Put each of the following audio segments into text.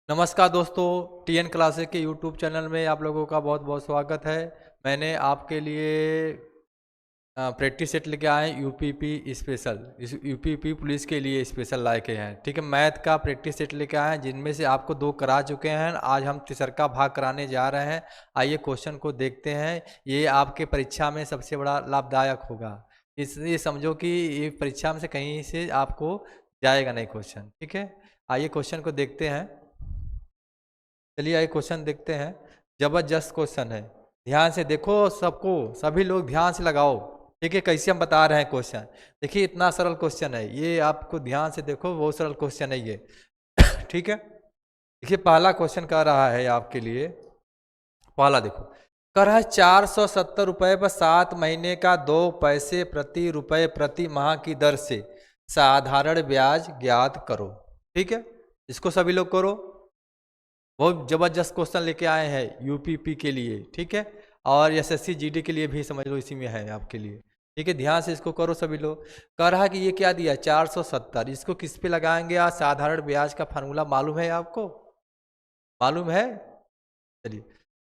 नमस्कार दोस्तों, TN classes के यूट्यूब चैनल में आप लोगों का बहुत बहुत स्वागत है। मैंने आपके लिए प्रैक्टिस सेट लेके आए हैं यूपीपी स्पेशल। इस यूपीपी पुलिस के लिए स्पेशल लाए के हैं। ठीक है, मैथ का प्रैक्टिस सेट लेके आए हैं जिनमें से आपको 2 करा चुके हैं। आज हम तीसरा भाग कराने जा रहे हैं। आइए क्वेश्चन को देखते हैं। ये आपके परीक्षा में सबसे बड़ा लाभदायक होगा। इसलिए समझो कि ये परीक्षा में से कहीं से आपको जाएगा नहीं क्वेश्चन। ठीक है, आइए क्वेश्चन को देखते हैं। चलिए आइए क्वेश्चन देखते हैं। जबरदस्त क्वेश्चन है, ध्यान से देखो। सभी लोग ध्यान से लगाओ। ठीक है, कैसे हम बता रहे हैं क्वेश्चन। देखिए इतना सरल क्वेश्चन है ये, आपको ध्यान से देखो, बहुत सरल क्वेश्चन है ये। ठीक है, देखिए पहला क्वेश्चन कर रहा है आपके लिए। पहला देखो, कर रहा है 470 रुपये पर 7 महीने का 2 पैसे प्रति रुपये प्रति माह की दर से साधारण ब्याज ज्ञात करो। ठीक है, इसको सभी लोग करो। बहुत जबरदस्त क्वेश्चन लेके आए हैं यूपीपी के लिए। ठीक है, और एसएससी जीडी के लिए भी समझ लो इसी में है आपके लिए। ठीक है, ध्यान से इसको करो सभी लोग। कह रहा है कि ये क्या दिया 470, इसको किस पे लगाएंगे। आज साधारण ब्याज का फार्मूला मालूम है आपको, मालूम है। चलिए,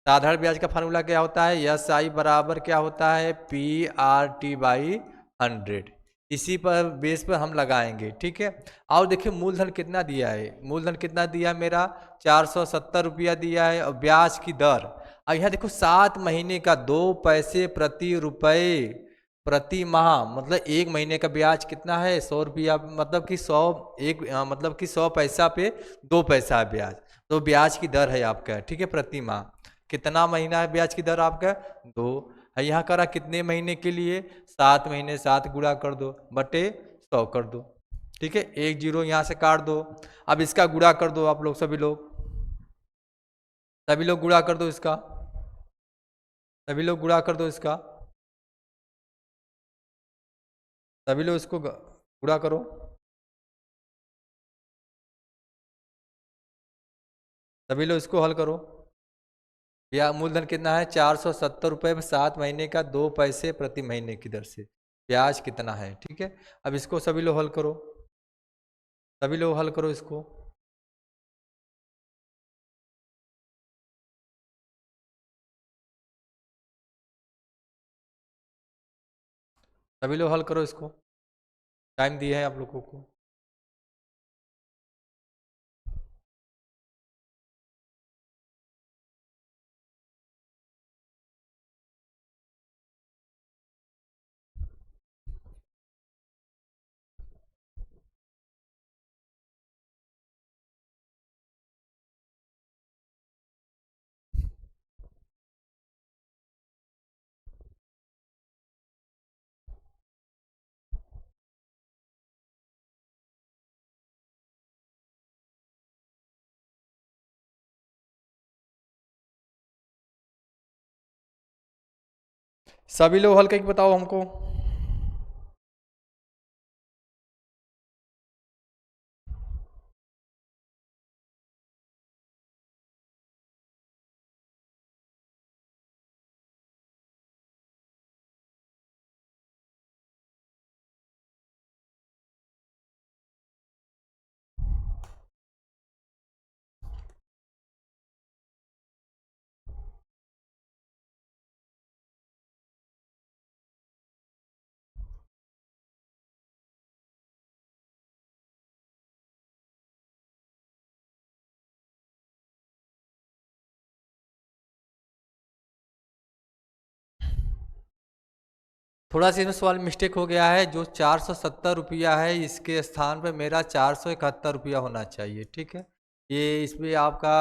साधारण ब्याज का फार्मूला क्या होता है। एस आई बराबर क्या होता है, पी आर टी बाई 100। इसी पर बेस पर हम लगाएंगे। ठीक है, और देखिए मूलधन कितना दिया है। मूलधन कितना दिया है मेरा, 470 रुपया दिया है। और ब्याज की दर, और यहाँ देखो 7 महीने का 2 पैसे प्रति रुपये प्रति माह, मतलब 1 महीने का ब्याज कितना है 100 रुपया, मतलब कि 100 पैसा पे 2 पैसा है ब्याज। तो ब्याज की दर है आपका। ठीक है, प्रति माह कितना महीना है ब्याज की दर आपका 2 है। यहाँ करा कितने महीने के लिए, 7 महीने। 7 गुणा कर दो बटे 100 कर दो। ठीक है, 1 जीरो यहाँ से काट दो। अब इसका गुणा कर दो आप लोग, सभी लोग गुणा कर दो इसका, सभी लोग गुणा कर दो इसका, सभी लोग इसको गुणा करो। सभी लोग इसको हल करो। या मूलधन कितना है 470 रुपये में 7 महीने का 2 पैसे प्रति महीने की दर से ब्याज कितना है। ठीक है, अब इसको सभी लोग हल करो, सभी लोग हल करो इसको। सभी लोग हल करो इसको, टाइम दिया है आप लोगों को। सभी लोग हल करके बताओ हमको। थोड़ा सा इसमें सवाल मिस्टेक हो गया है। जो 470 रुपया है इसके स्थान पर मेरा 471 रुपया होना चाहिए। ठीक है, ये इसमें आपका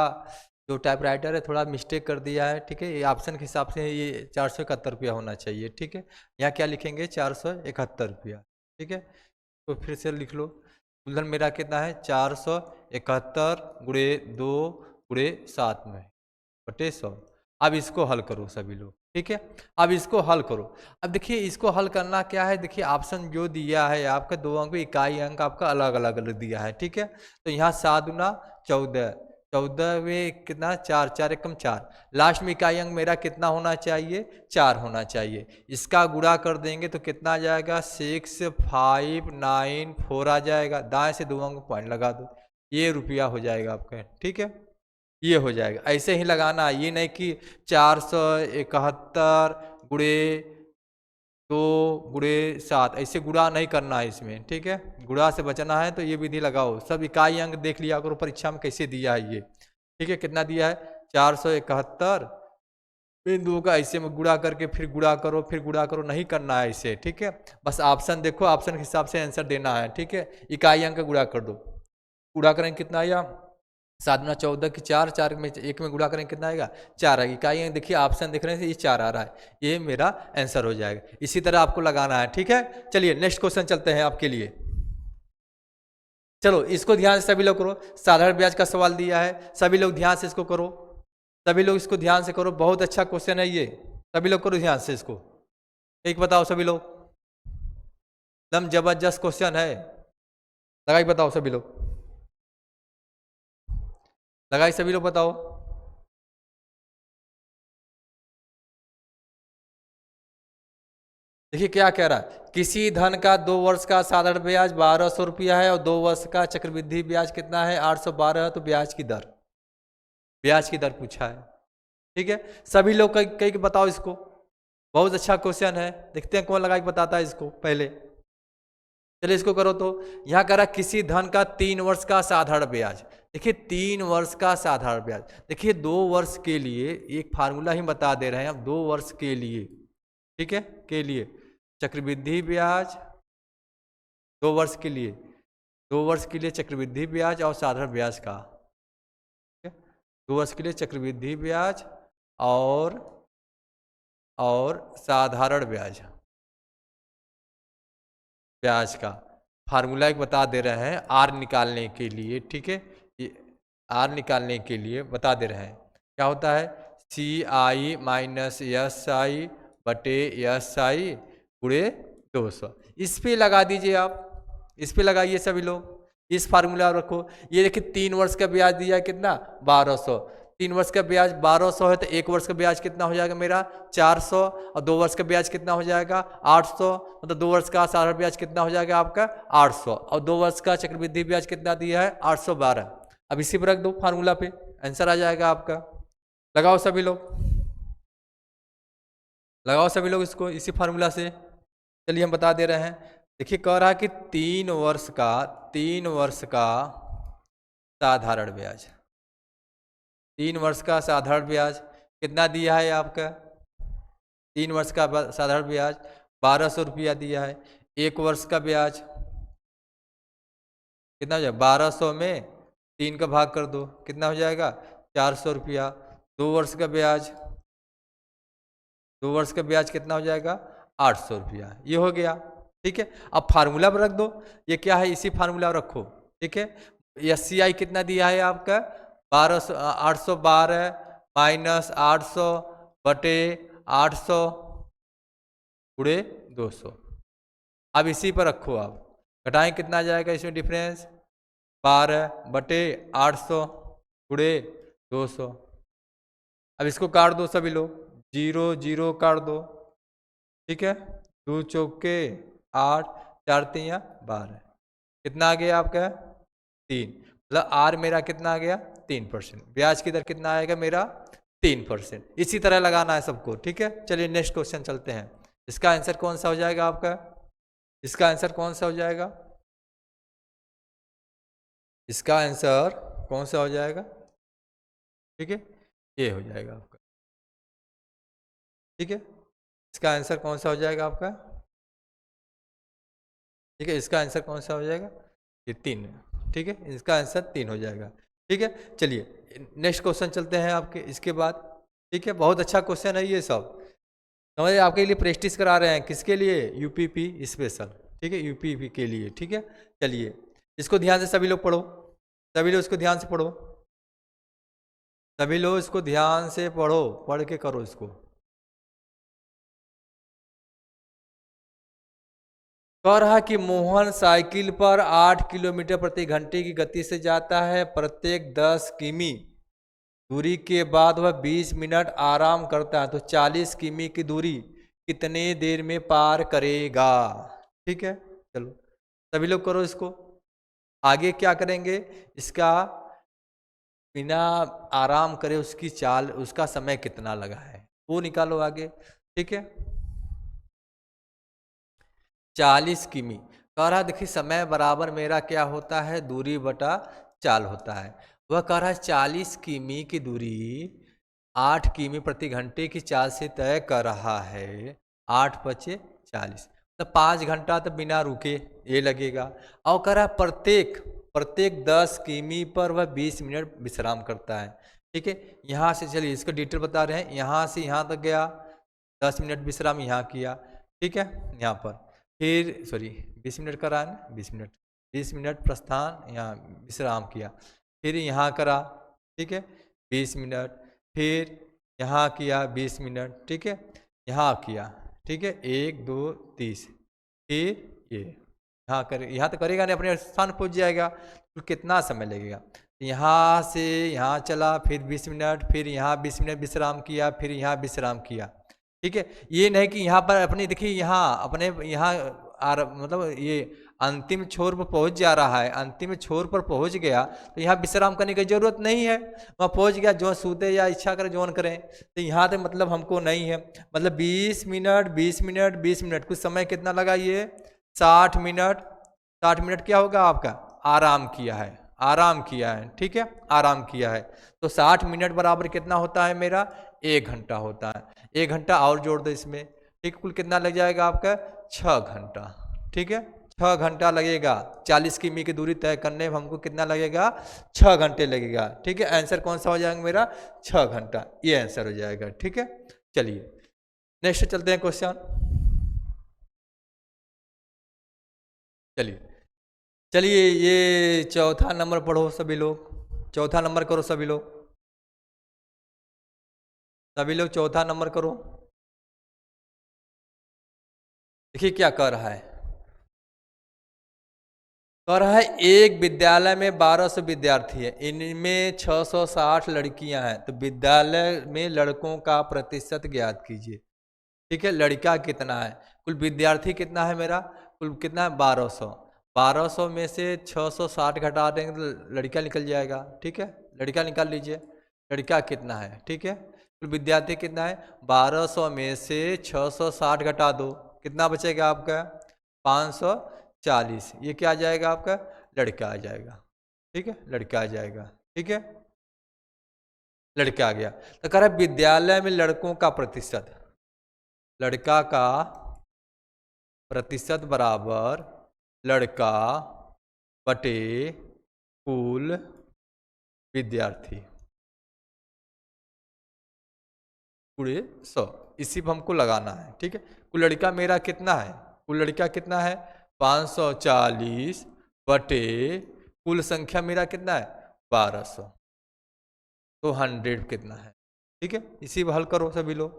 जो टाइपराइटर है थोड़ा मिस्टेक कर दिया है। ठीक है, ये ऑप्शन के हिसाब से ये 471 रुपया होना चाहिए। ठीक है, यहाँ क्या लिखेंगे 471 रुपया। ठीक है, तो फिर से लिख लो। मूलधन मेरा कितना है 471 गुणे 2 गुणे 7 में बटे 100। अब इसको हल करो सभी लोग। ठीक है, अब इसको हल करो। अब देखिए इसको हल करना क्या है, देखिए ऑप्शन जो दिया है आपका 2 अंक, इकाई अंक आपका अलग अलग दिया है। ठीक है, तो यहाँ 7 दूना 14, 14 में कितना 4, 4 एकम 4, लास्ट में इकाई अंक मेरा कितना होना चाहिए 4 होना चाहिए। इसका गुणा कर देंगे तो कितना आ जाएगा 6, 5, 9, 4 आ जाएगा। दाएं से 2 अंक पॉइंट लगा दो। ये रुपया हो जाएगा आपका, ठीक है, ये हो जाएगा। ऐसे ही लगाना, ये नहीं कि 471 गुणे 2 गुणे 7, ऐसे गुणा नहीं करना है इसमें, ठीक है, गुणा से बचना है तो ये विधि लगाओ। सब इकाई अंक देख लिया करो परीक्षा में कैसे दिया है ये, ठीक है, कितना दिया है 471, बिंदुओं का ऐसे में गुणा करके फिर गुणा करो, फिर गुणा करो, नहीं करना है इसे, ठीक है, बस ऑप्शन देखो, ऑप्शन के हिसाब से आंसर देना है, ठीक है। इकाई अंक गुणा कर दो, गुणा करेंगे कितना आया 7 गुना 14 की 4, 4 में 1 में गुणा करेंगे कितना आएगा 4 आएगा। इकाई अंक देखिए ऑप्शन देख रहे हैं, ये 4 आ रहा है, ये मेरा आंसर हो जाएगा। इसी तरह आपको लगाना है, ठीक है। चलिए नेक्स्ट क्वेश्चन चलते हैं आपके लिए। चलो इसको ध्यान से सभी लोग करो, साधारण ब्याज का सवाल दिया है, सभी लोग ध्यान से इसको करो, सभी लोग इसको ध्यान से करो, बहुत अच्छा क्वेश्चन है ये, सभी लोग करो ध्यान से इसको। एक बताओ सभी लोग, एकदम जबरदस्त क्वेश्चन है, लगाई बताओ सभी लोग, लगाई सभी लोग बताओ। देखिए क्या कह रहा है, किसी धन का 2 वर्ष का साधारण ब्याज 1200 रुपया है और 2 वर्ष का चक्रवृद्धि ब्याज कितना है 812, तो ब्याज की दर पूछा है, ठीक है। सभी लोग कई बताओ इसको, बहुत अच्छा क्वेश्चन है, देखते हैं कौन लगा के बताता है इसको पहले। चलिए इसको करो, तो यहां कह रहा किसी धन का 3 वर्ष का साधारण ब्याज, देखिए 3 वर्ष का साधारण ब्याज, देखिए 2 वर्ष के लिए एक फार्मूला ही बता दे रहे हैं अब, 2 वर्ष के लिए, ठीक है, के लिए चक्रवृद्धि ब्याज, 2 वर्ष के लिए, 2 वर्ष के लिए चक्रवृद्धि ब्याज और साधारण ब्याज का, ठीक है, 2 वर्ष के लिए चक्रवृद्धि ब्याज और साधारण ब्याज का फार्मूला एक बता दे रहे हैं आर निकालने के लिए, ठीक है, ये आर निकालने के लिए बता दे रहे हैं। क्या होता है CI माइनस SI बटे SI गुणे 200, इस पे लगा दीजिए आप, इस पे लगाइए सभी लोग, इस फार्मूला रखो। ये देखिए 3 वर्ष का ब्याज दिया कितना 1200, 3 वर्ष का ब्याज 1200 है तो 1 वर्ष का ब्याज कितना हो जाएगा मेरा 400, और 2 वर्ष का ब्याज कितना हो जाएगा 800, मतलब 2 वर्ष का साधारण ब्याज कितना हो जाएगा आपका 800, और 2 वर्ष का चक्रवृद्धि ब्याज कितना दिया है 812। अब इसी पर रख दो फार्मूला पे, आंसर आ जाएगा आपका। लगाओ सभी लोग, लगाओ सभी लोग इसको इसी फार्मूला से। चलिए हम बता दे रहे हैं, देखिए कह रहा है कि 3 वर्ष का साधारण ब्याज, 3 वर्ष का साधारण ब्याज कितना दिया है आपका, 3 वर्ष का साधारण ब्याज 1200 रुपया दिया है। 1 वर्ष का ब्याज कितना हो जाएगा 1200 में 3 का भाग कर दो, कितना हो जाएगा 400 रुपया। 2 वर्ष का ब्याज, 2 वर्ष का ब्याज कितना हो जाएगा 800 रुपया, ये हो गया, ठीक है। अब फार्मूला पर रख दो, ये क्या है इसी फार्मूला रखो, ठीक है। SCI कितना दिया है आपका 812 माइनस 800 बटे 800 गुणे 200, अब इसी पर रखो आप, घटाएं कितना आ जाएगा इसमें डिफरेंस 12 बटे 800 गुणे 200। अब इसको काट दो सभी लोग, 0 0 काट दो, ठीक है, 2 चौके 8, 4 तिया 12, कितना आ गया आपका 3, मतलब आर मेरा कितना आ गया 3%, ब्याज की दर कितना आएगा मेरा 3%। इसी तरह लगाना है सबको, ठीक है। चलिए नेक्स्ट क्वेश्चन चलते हैं, इसका आंसर कौन सा हो जाएगा आपका, इसका आंसर कौन सा हो जाएगा, इसका आंसर कौन सा हो जाएगा, ठीक है, ये हो जाएगा आपका, ठीक है, इसका आंसर कौन सा हो जाएगा आपका, ठीक है, इसका आंसर कौन सा हो जाएगा ये 3, ठीक है, इसका आंसर 3 हो जाएगा, ठीक है। चलिए नेक्स्ट क्वेश्चन चलते हैं आपके इसके बाद, ठीक है, बहुत अच्छा क्वेश्चन है ये सब, समझिए आपके लिए प्रैक्टिस करा रहे हैं, किसके लिए यूपीपी स्पेशल, ठीक है, यूपीपी के लिए, ठीक है। चलिए इसको ध्यान से सभी लोग पढ़ो, सभी लोग इसको ध्यान से पढ़ो, सभी लोग इसको ध्यान से पढ़ो, पढ़ के करो इसको। कह रहा कि मोहन साइकिल पर 8 किलोमीटर प्रति घंटे की गति से जाता है, प्रत्येक 10 किमी दूरी के बाद वह 20 मिनट आराम करता है, तो 40 किमी की दूरी कितने देर में पार करेगा, ठीक है। चलो सभी लोग करो इसको, आगे क्या करेंगे, इसका बिना आराम करे उसकी चाल, उसका समय कितना लगा है वो निकालो आगे। ठीक है, 40 किमी कह रहा है। देखिए समय बराबर मेरा क्या होता है, दूरी बटा चाल होता है। वह कह रहा है 40 किमी की दूरी 8 किमी प्रति घंटे की चाल से तय कर रहा है। 8 पचे 40, तो 5 घंटा तो बिना रुके ये लगेगा। और कह रहा है प्रत्येक प्रत्येक 10 किमी पर वह 20 मिनट विश्राम करता है। ठीक है, यहाँ से चलिए इसको डिटेल बता रहे हैं। यहाँ से यहाँ तक गया, 10 मिनट विश्राम यहाँ किया। ठीक है, यहाँ पर फिर सॉरी 20 मिनट करा है ना, 20 मिनट प्रस्थान, यहाँ विश्राम किया। फिर यहाँ करा, ठीक है 20 मिनट, फिर यहाँ किया 20 मिनट, ठीक है यहाँ किया, ठीक है 1 2 30, फिर ये यहाँ करे, यहाँ तो करेगा नहीं, अपने स्थान पहुँच जाएगा। तो कितना समय लगेगा, यहाँ से यहाँ चला, फिर 20 मिनट, फिर यहाँ 20 मिनट विश्राम किया, फिर यहाँ विश्राम किया। ठीक है, ये नहीं कि यहाँ पर अपने देखिए यहाँ अपने यहाँ मतलब ये अंतिम छोर पर पहुंच जा रहा है, अंतिम छोर पर पहुंच गया तो यहाँ विश्राम करने की जरूरत नहीं है। वहाँ पहुंच गया, जो सूते या इच्छा करे जोन करें, तो यहाँ तो मतलब हमको नहीं है। मतलब 20 मिनट 20 मिनट 20 मिनट, कुछ समय कितना लगा, ये 60 मिनट। 60 मिनट क्या होगा आपका, आराम किया है, आराम किया है। ठीक है, आराम किया है, तो 60 मिनट बराबर कितना होता है मेरा, 1 घंटा होता है। 1 घंटा और जोड़ दो इसमें, ठीक, कुल कितना लग जाएगा आपका, 6 घंटा। ठीक है, 6 घंटा लगेगा। 40 किमी की दूरी तय करने में हमको कितना लगेगा, 6 घंटे लगेगा। ठीक है, आंसर कौन सा हो जाएगा मेरा, 6 घंटा, ये आंसर हो जाएगा। ठीक है, चलिए नेक्स्ट चलते हैं क्वेश्चन। चलिए ये चौथा नंबर पढ़ो सभी लोग, चौथा नंबर करो सभी लोग, सभी लोग चौथा नंबर करो। देखिए क्या कर रहा है, कह रहा है एक विद्यालय में 1200 विद्यार्थी है, इनमें 660 लड़कियां हैं, तो विद्यालय में लड़कों का प्रतिशत ज्ञात कीजिए। ठीक है, लड़का कितना है, कुल विद्यार्थी कितना है मेरा, कुल कितना है 1200। 1200 में से 660 घटा देंगे तो लड़का निकल जाएगा। ठीक है, लड़का निकाल लीजिए, लड़का कितना है। ठीक है, कुल विद्यार्थी कितना है, 1200 में से 660 घटा दो, कितना बचेगा आपका 540। ये क्या आ जाएगा आपका, लड़का आ जाएगा। ठीक है, लड़का आ जाएगा। ठीक है, लड़का आ गया। तो कह रहा है विद्यालय में लड़कों का प्रतिशत, लड़का का प्रतिशत बराबर लड़का बटे कुल विद्यार्थी पूरे 100, इसी पर हमको लगाना है। ठीक है, कुल लड़का मेरा कितना है, कुल लड़का कितना है 540 बटे कुल संख्या मेरा कितना है 1200, तो 100 कितना है। ठीक है, इसी पर हल करो सभी लोग।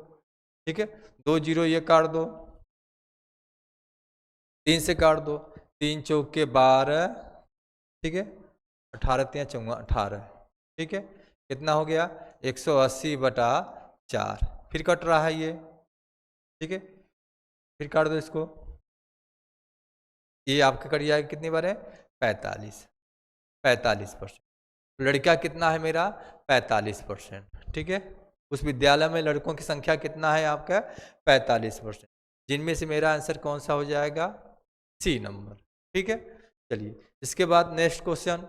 ठीक है, 2 जीरो ये काट दो, 3 से काट दो, 3 चौक के 12, ठीक है 18 3 चौंगा 18। ठीक है, कितना हो गया 180 बटा 4, फिर कट रहा है ये। ठीक है, फिर काट दो इसको, ये आपका कट जाएगा कितनी बार है 45%। लड़का कितना है मेरा 45%। ठीक है, उस विद्यालय में लड़कों की संख्या कितना है आपका 45%, जिनमें से मेरा आंसर कौन सा हो जाएगा, सी नंबर। ठीक है, चलिए इसके बाद नेक्स्ट क्वेश्चन।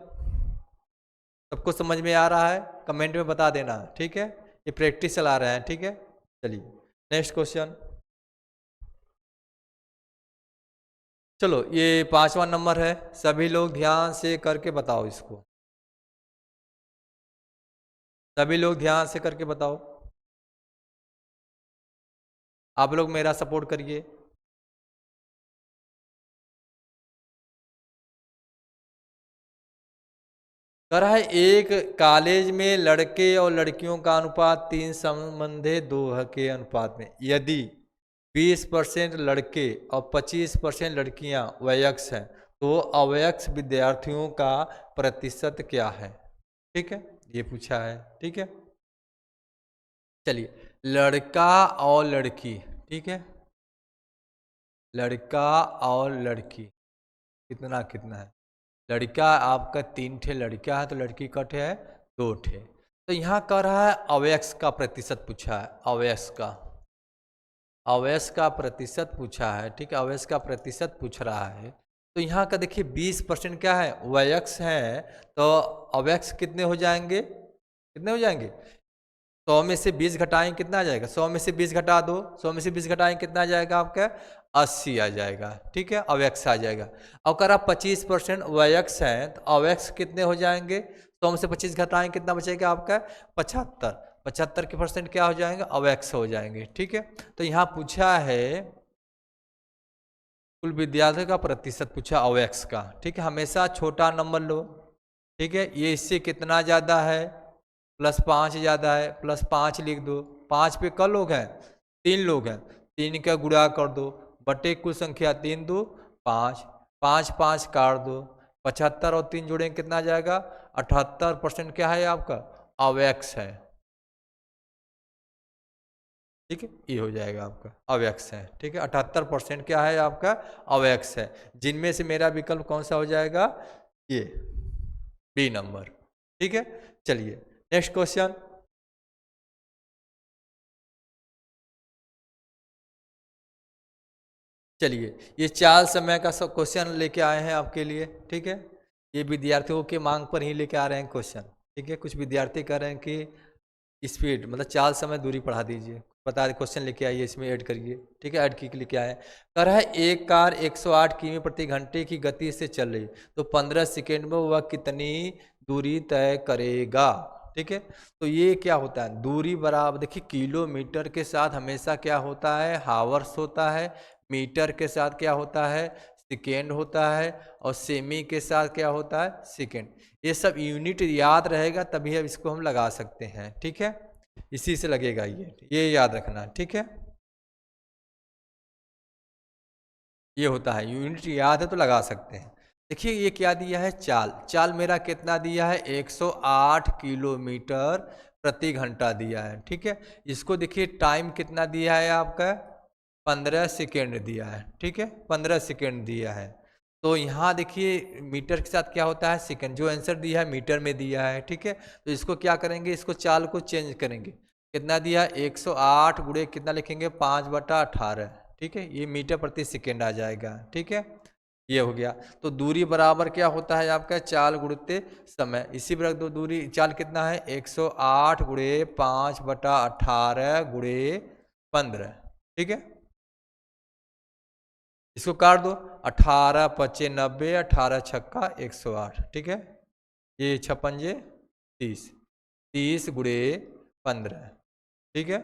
सबको समझ में आ रहा है, कमेंट में बता देना। ठीक है, ये प्रैक्टिस चला रहे हैं। ठीक है, चलिए नेक्स्ट क्वेश्चन। चलो ये 5वां नंबर है, सभी लोग ध्यान से करके बताओ इसको, सभी लोग ध्यान से करके बताओ, आप लोग मेरा सपोर्ट करिए। कह रहा है एक कॉलेज में लड़के और लड़कियों का अनुपात 3 संबंधे 2 के अनुपात में, यदि 20% लड़के और 25% लड़कियां वयस्क हैं, तो अवयस्क विद्यार्थियों का प्रतिशत क्या है। ठीक है, ये पूछा है। ठीक है, चलिए लड़का और लड़की, ठीक है लड़का और लड़की कितना कितना है, लड़का आपका 3 ठे लड़का है तो लड़की का ठे है 2 ठे। तो यहाँ कह रहा है अवयस्क का प्रतिशत पूछा है, अवयस्क का, अवयस्क का प्रतिशत पूछा है, ठीक है, अवयस्क का प्रतिशत पूछ रहा है। तो यहाँ का देखिए 20% क्या है, वयस्क है, तो अवयस्क कितने हो जाएंगे, कितने हो जाएंगे, 100 में से 20 घटाएं कितना आ जाएगा, 100 में से 20 घटा दो, 100 में से 20 घटाएं कितना आ जाएगा आपका, 80 आ जाएगा, ठीक है, अवयस्क आ जाएगा। और अगर आप 25% वयस्क हैं तो अवयस्क कितने हो जाएंगे, 100 में से 25 घटाएं कितना बचेगा आपका 75, 75 के परसेंट क्या हो जाएंगे, अवयस्क हो जाएंगे, ठीक है। तो यहाँ पूछा है कुल विद्यार्थियों का प्रतिशत पूछा अवयस्क का, ठीक है, हमेशा छोटा नंबर लो, ठीक है, ये इससे कितना ज़्यादा है, +5 ज़्यादा है, +5 लिख दो, 5 पे क लोग हैं, 3 लोग हैं, 3 का गुणा कर दो, बटे कुल संख्या 3 2 5, 5 5 काट दो, 75 और 3 जोड़ेंगे कितना आ जाएगा, 78% क्या है आपका अवयस्क है, ठीक है, ये हो जाएगा आपका अवयस्क है, ठीक है, 78% क्या है आपका अवयस्क है, जिनमें से मेरा विकल्प कौन सा हो जाएगा, ये बी नंबर, ठीक है। चलिए नेक्स्ट क्वेश्चन, चलिए ये 4 समय का सब क्वेश्चन लेके आए हैं आपके लिए, ठीक है, ये विद्यार्थियों के मांग पर ही लेके आ रहे हैं क्वेश्चन, ठीक है, कुछ विद्यार्थी कह रहे हैं कि स्पीड मतलब 4 समय दूरी बढ़ा दीजिए, बता क्वेश्चन लेके आइए इसमें ऐड करिए, ठीक है, ऐड की लेके आए, कह रहा है एक कार 108 किमी प्रति घंटे की गति से चल रही, तो 15 सेकेंड में वह कितनी दूरी तय करेगा, ठीक है। तो ये क्या होता है, दूरी बराबर, देखिए किलोमीटर के साथ हमेशा क्या होता है, हावर्स होता है, मीटर के साथ क्या होता है, सेकेंड होता है, और सेमी के साथ क्या होता है, सेकेंड। ये सब यूनिट याद रहेगा तभी अब इसको हम लगा सकते हैं, ठीक है, इसी से लगेगा ये याद रखना, ठीक है, ये होता है, यूनिट याद है तो लगा सकते हैं। देखिए ये क्या दिया है, चाल, चाल मेरा कितना दिया है, 108 किलोमीटर प्रति घंटा दिया है, ठीक है। इसको देखिए टाइम कितना दिया है आपका, 15 सेकेंड दिया है, ठीक है, 15 सेकेंड दिया है। तो यहाँ देखिए मीटर के साथ क्या होता है, सेकेंड, जो आंसर दिया है मीटर में दिया है, ठीक है। तो इसको क्या करेंगे, इसको चाल को चेंज करेंगे, कितना दिया, 108 गुणे कितना लिखेंगे, 5/18, ठीक है, ये मीटर प्रति सेकेंड आ जाएगा, ठीक है, ये हो गया। तो दूरी बराबर क्या होता है आपका, चाल गुणित समय, इसी पर रख दो, दूरी चाल कितना है, 108 गुणे 5/18 गुणे 15, ठीक है, इसको काट दो, 18 पच्चे 90, 18 छक्का 108, ठीक है, ये 56 30, 30 गुणे 15, ठीक है,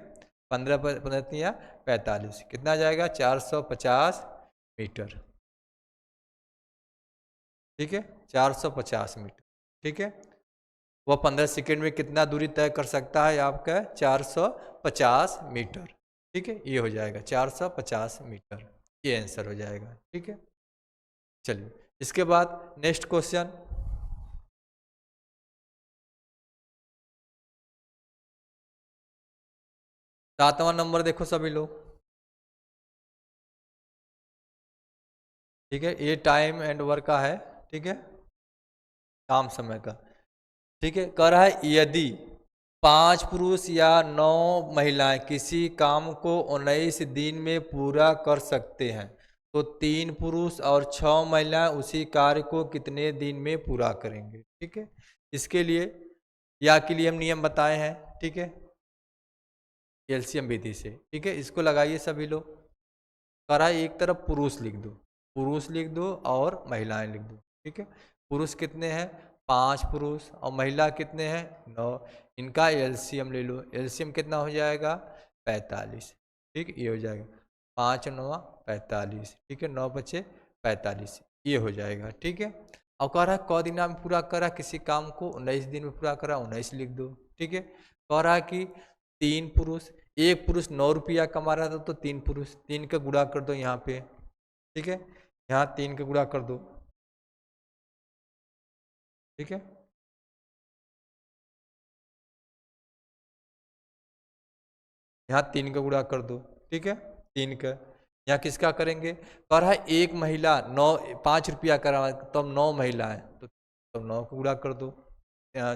15 15 या 45, कितना आ जाएगा, 450 मीटर, ठीक है, 450 मीटर, ठीक है। वह 15 सेकेंड में कितना दूरी तय कर सकता है आपका, 450 मीटर, ठीक है, ये हो जाएगा 450 मीटर, ये आंसर हो जाएगा, ठीक है। चलिए इसके बाद नेक्स्ट क्वेश्चन, 7वां नंबर देखो सभी लोग, ठीक है, ये टाइम एंड वर्क का है, ठीक है, काम समय का, ठीक है, कह रहा है यदि 5 पुरुष या 9 महिलाएं किसी काम को 19 दिन में पूरा कर सकते हैं, तो 3 पुरुष और 6 महिलाएं उसी कार्य को कितने दिन में पूरा करेंगे, ठीक है। इसके लिए या के लिए हम नियम बताए हैं, ठीक है, एलसीएम विधि से, ठीक है, इसको लगाइए सभी लोग, कह रहा है एक तरफ पुरुष लिख दो, पुरुष लिख दो और महिलाएं लिख दो, ठीक है, पुरुष कितने हैं, 5 पुरुष, और महिला कितने हैं, 9, इनका एलसीएम ले लो, एलसीएम कितना हो जाएगा, 45, ठीक, ये हो जाएगा 5 9 45, ठीक है, 9 बचे 45, ये हो जाएगा, ठीक है। और कह रहा है क दिन में पूरा करा, किसी काम को 19 दिन में पूरा करा, 19 लिख दो, ठीक है। कह रहा है कि 3 पुरुष, एक पुरुष 9 रुपया कमा रहा था, तो 3 पुरुष, 3 का गुणा कर दो यहाँ पे, ठीक है, यहाँ 3 का गुणा कर दो, ठीक है, यहाँ 3 का गुणा कर दो, ठीक है, 3 का, यहाँ किसका करेंगे, कह रहा है एक महिला 5 रुपया करा, तो अब 9 महिला है तो 9 को गुणा कर दो,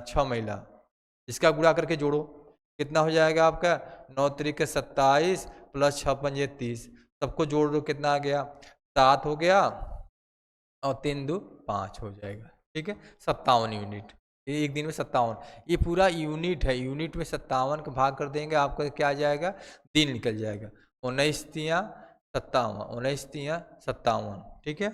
6 महिला, इसका गुणा करके जोड़ो, कितना हो जाएगा आपका, 9 त्रिक 27 प्लस 6 पंजे 30, सबको जोड़ दो, कितना आ गया, 7 हो गया और 3 2 5 हो जाएगा। ठीक है, 57 यूनिट, ये एक दिन में 57, ये पूरा यूनिट है, यूनिट में 57 का भाग कर देंगे, आपका क्या आ जाएगा, दिन निकल जाएगा, 19 तियाँ 57, 19 तियाँ 57। ठीक है,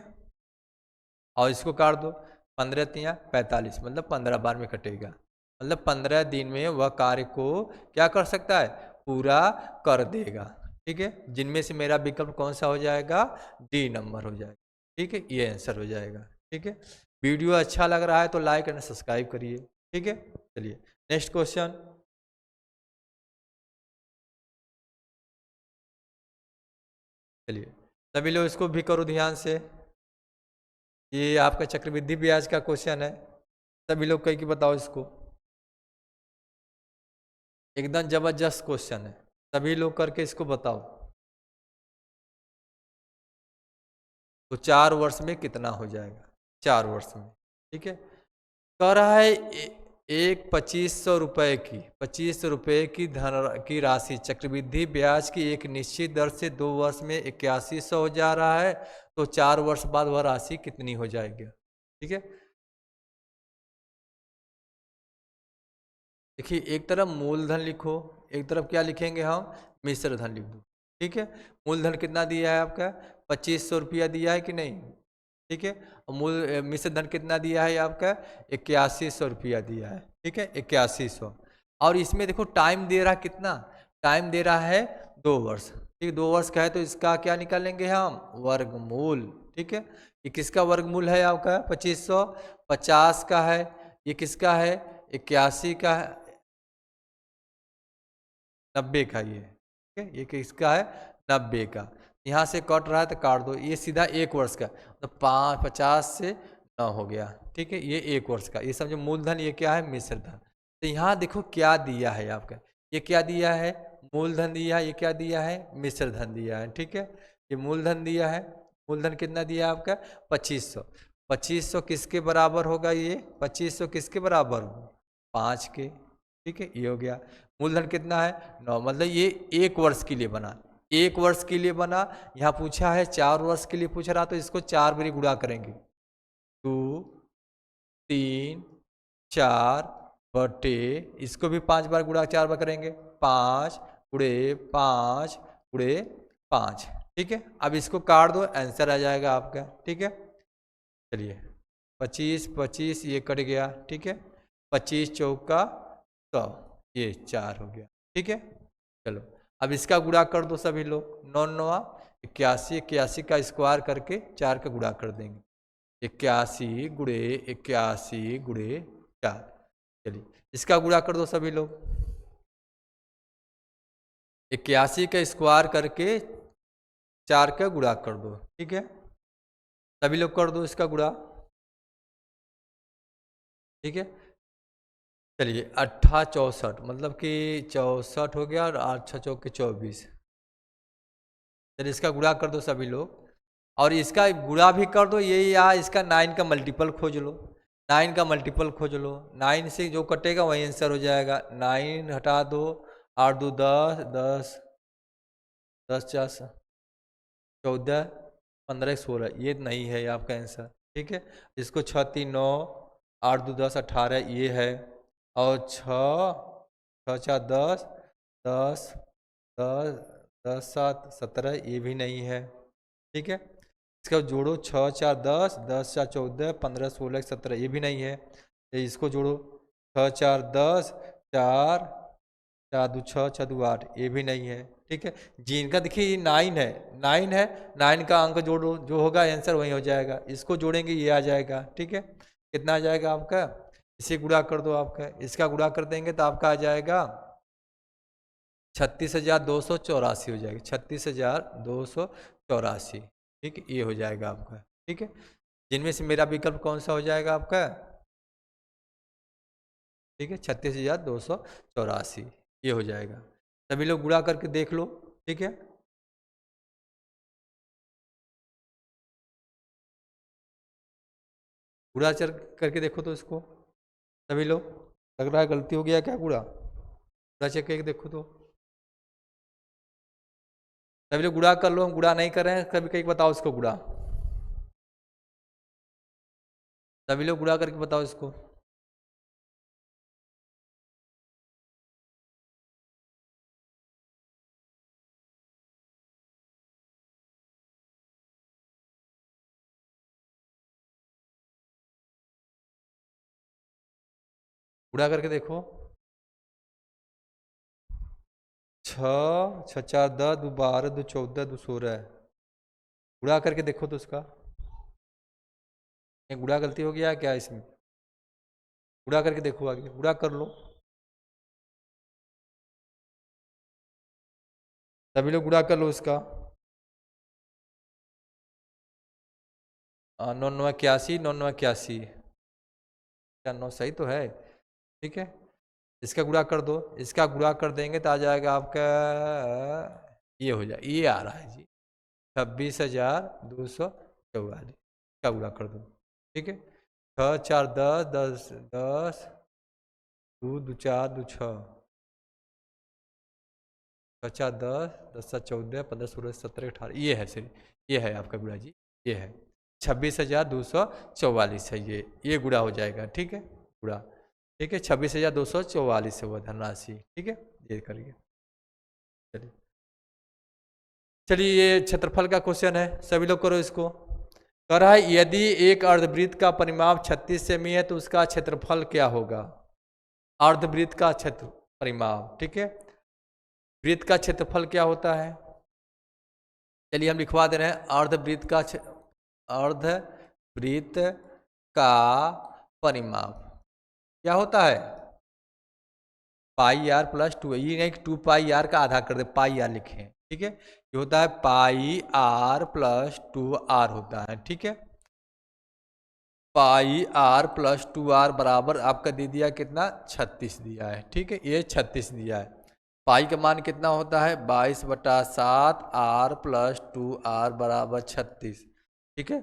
और इसको काट दो, 15 तियाँ 45, मतलब 15 बार में कटेगा, मतलब 15 दिन में वह कार्य को क्या कर सकता है, पूरा कर देगा। ठीक है, जिनमें से मेरा विकल्प कौन सा हो जाएगा, डी नंबर हो जाएगा। ठीक है, ये आंसर हो जाएगा। ठीक है, वीडियो अच्छा लग रहा है तो लाइक एंड सब्सक्राइब करिए। ठीक है, चलिए नेक्स्ट क्वेश्चन। चलिए सभी लोग इसको भी करो ध्यान से, ये आपका चक्रवृद्धि ब्याज का क्वेश्चन है, सभी लोग कह के बताओ इसको, एकदम जबरदस्त क्वेश्चन है, सभी लोग करके इसको बताओ। तो 4 वर्ष में कितना हो जाएगा, 4 वर्ष में। ठीक है, कह रहा है एक 2500 रुपये की, 25 रुपये की धन की राशि चक्रवृद्धि ब्याज की एक निश्चित दर से 2 वर्ष में 8100 हो जा रहा है, तो 4 वर्ष बाद वह राशि कितनी हो जाएगी। ठीक है, देखिए एक तरफ मूलधन लिखो, एक तरफ क्या लिखेंगे हम, मिश्र धन लिख दो। ठीक है, मूलधन कितना दिया है आपका, 2500 रुपया दिया है कि नहीं। ठीक है, और मिश्र धन कितना दिया है आपका, 8100 रुपया दिया है। ठीक है, 8100, और इसमें देखो टाइम दे रहा कितना, टाइम दे रहा है 2 वर्ष। ठीक, 2 वर्ष का है तो इसका क्या निकालेंगे हम, वर्गमूल। ठीक है, ये किसका वर्गमूल है आपका, 2500, 50 का है, ये किसका है, 81 का है, 90 का ये। ठीक है, ये किसका है, 90 का, यहाँ से कट रहा है तो काट दो, ये सीधा 1 वर्ष का, तो 50 से 9 हो गया। ठीक है, ये 1 वर्ष का, ये समझो मूलधन, ये क्या है, मिश्र धन। तो यहाँ देखो क्या दिया है आपका, ये क्या दिया है, मूलधन दिया है, ये क्या दिया है, मिश्र धन दिया है। ठीक है, ये मूलधन दिया है, मूलधन कितना दिया है आपका, 2500, 2500 किसके बराबर होगा, ये 2500 किसके बराबर होगा, 5 के। ठीक है, ये हो गया, मूलधन कितना है, 9, मतलब ये 1 वर्ष के लिए बना, 1 वर्ष के लिए बना। यहाँ पूछा है 4 वर्ष के लिए पूछ रहा, तो इसको 4 बारी गुणा करेंगे, 2 3 4 बटे, इसको भी 5 बार गुणा 4 बार करेंगे, 5 गुणे 5 गुणे 5। ठीक है, अब इसको काट दो, आंसर आ जाएगा आपका। ठीक है, चलिए 25 25 ये कट गया। ठीक है, 25 चौका 100, ये 4 हो गया। ठीक है, चलो अब इसका गुणा कर दो सभी लोग, 9 9 81, 81 का स्क्वायर करके 4 का गुणा कर देंगे, 81 गुणे 81 गुणे 4। चलिए इसका गुणा कर दो सभी लोग, 81 का स्क्वायर करके 4 का गुणा कर दो। ठीक है, सभी लोग कर दो इसका गुणा। ठीक है, चलिए 8 64, मतलब कि 64 हो गया, और 8 चौके 24। चलिए इसका गुणा कर दो सभी लोग, और इसका गुणा भी कर दो, ये या इसका 9 का मल्टीपल खोज लो, 9 का मल्टीपल खोज लो, 9 से जो कटेगा वही आंसर हो जाएगा। 9 हटा दो, 8 2 10 10 10 4 14 15 16, ये नहीं है आपका आंसर। ठीक है, इसको 6 3 9 8 2 10 18 ये है, और 6 4 10 10 10 10 7 17 ये भी नहीं है। ठीक है, इसका जोड़ो, 6 4 10 10 4 14 15 16 17 ये भी नहीं है, इसको जोड़ो, 6 4 10 4 4 2 6 6 2 8 ये भी नहीं है। ठीक है, जिनका देखिए ये 9 है, 9 है, 9 का अंक जोड़ो, जो होगा आंसर वही हो जाएगा, इसको जोड़ेंगे ये आ जाएगा। ठीक है, कितना आ जाएगा आपका, इसे गुणा कर दो, आपका इसका गुणा कर देंगे तो आपका आ जाएगा 36,284 हो जाएगा, 36,284। ठीक है, ये हो जाएगा आपका। ठीक है, जिनमें से मेरा विकल्प कौन सा हो जाएगा आपका, ठीक है 36,284 ये हो जाएगा। सभी लोग गुणा करके देख लो। ठीक है, गुणा चर करके देखो तो इसको सभी लोग, लग रहा है गलती हो गया क्या? गुणा चेक करके देखो तो सभी लोग गुणा कर लो। हम गुणा नहीं कर रहे हैं, कभी कहीं बताओ इसको गुणा, सभी लोग गुणा करके बताओ इसको। गुणा करके देखो। 6 6 4 10 2 12 2 14 2 16। गुणा करके देखो तो उसका गुणा गलती हो गया क्या इसमें? गुणा करके देखो, आगे गुणा कर लो। सभी लोग गुणा कर लो इसका। 9 81 9 81। क्या 9 सही तो है? ठीक है, इसका गुणा कर दो। इसका गुणा कर देंगे तो आ जाएगा आपका, ये हो जाए, ये आ रहा है जी 26,244 का गुणा कर दो। ठीक है, 6 4 10 10 10 2 2 4 2 6 4 10 10 7 14 15 16 17 18, ये है सही, ये है आपका गुणा जी, ये है 26,244 है ये गुणा हो जाएगा। ठीक है, गुणा, ठीक है 26,244 है वो धनराशि। ठीक है, ये करिए। चलिए चलिए, ये क्षेत्रफल का क्वेश्चन है, सभी लोग करो इसको। कह रहा है यदि एक अर्धवृत्त का परिमाप 36 सेमी है तो उसका क्षेत्रफल क्या होगा? अर्धवृत्त का क्षेत्र परिमाप, ठीक है, वृत्त का क्षेत्रफल क्या होता है? चलिए हम लिखवा दे रहे हैं, अर्धवृत्त का परिमाप क्या होता है? पाई आर प्लस 2। ये नहीं कि 2 पाई आर का आधा कर दे, पाई आर लिखें। ठीक है, ये होता है पाई आर प्लस 2 आर होता है। ठीक है, पाई आर प्लस 2 आर बराबर आपका दे दिया कितना? 36 दिया है। ठीक है, ये 36 दिया है। पाई का मान कितना होता है? 22/7 आर प्लस 2 आर बराबर 36। ठीक है,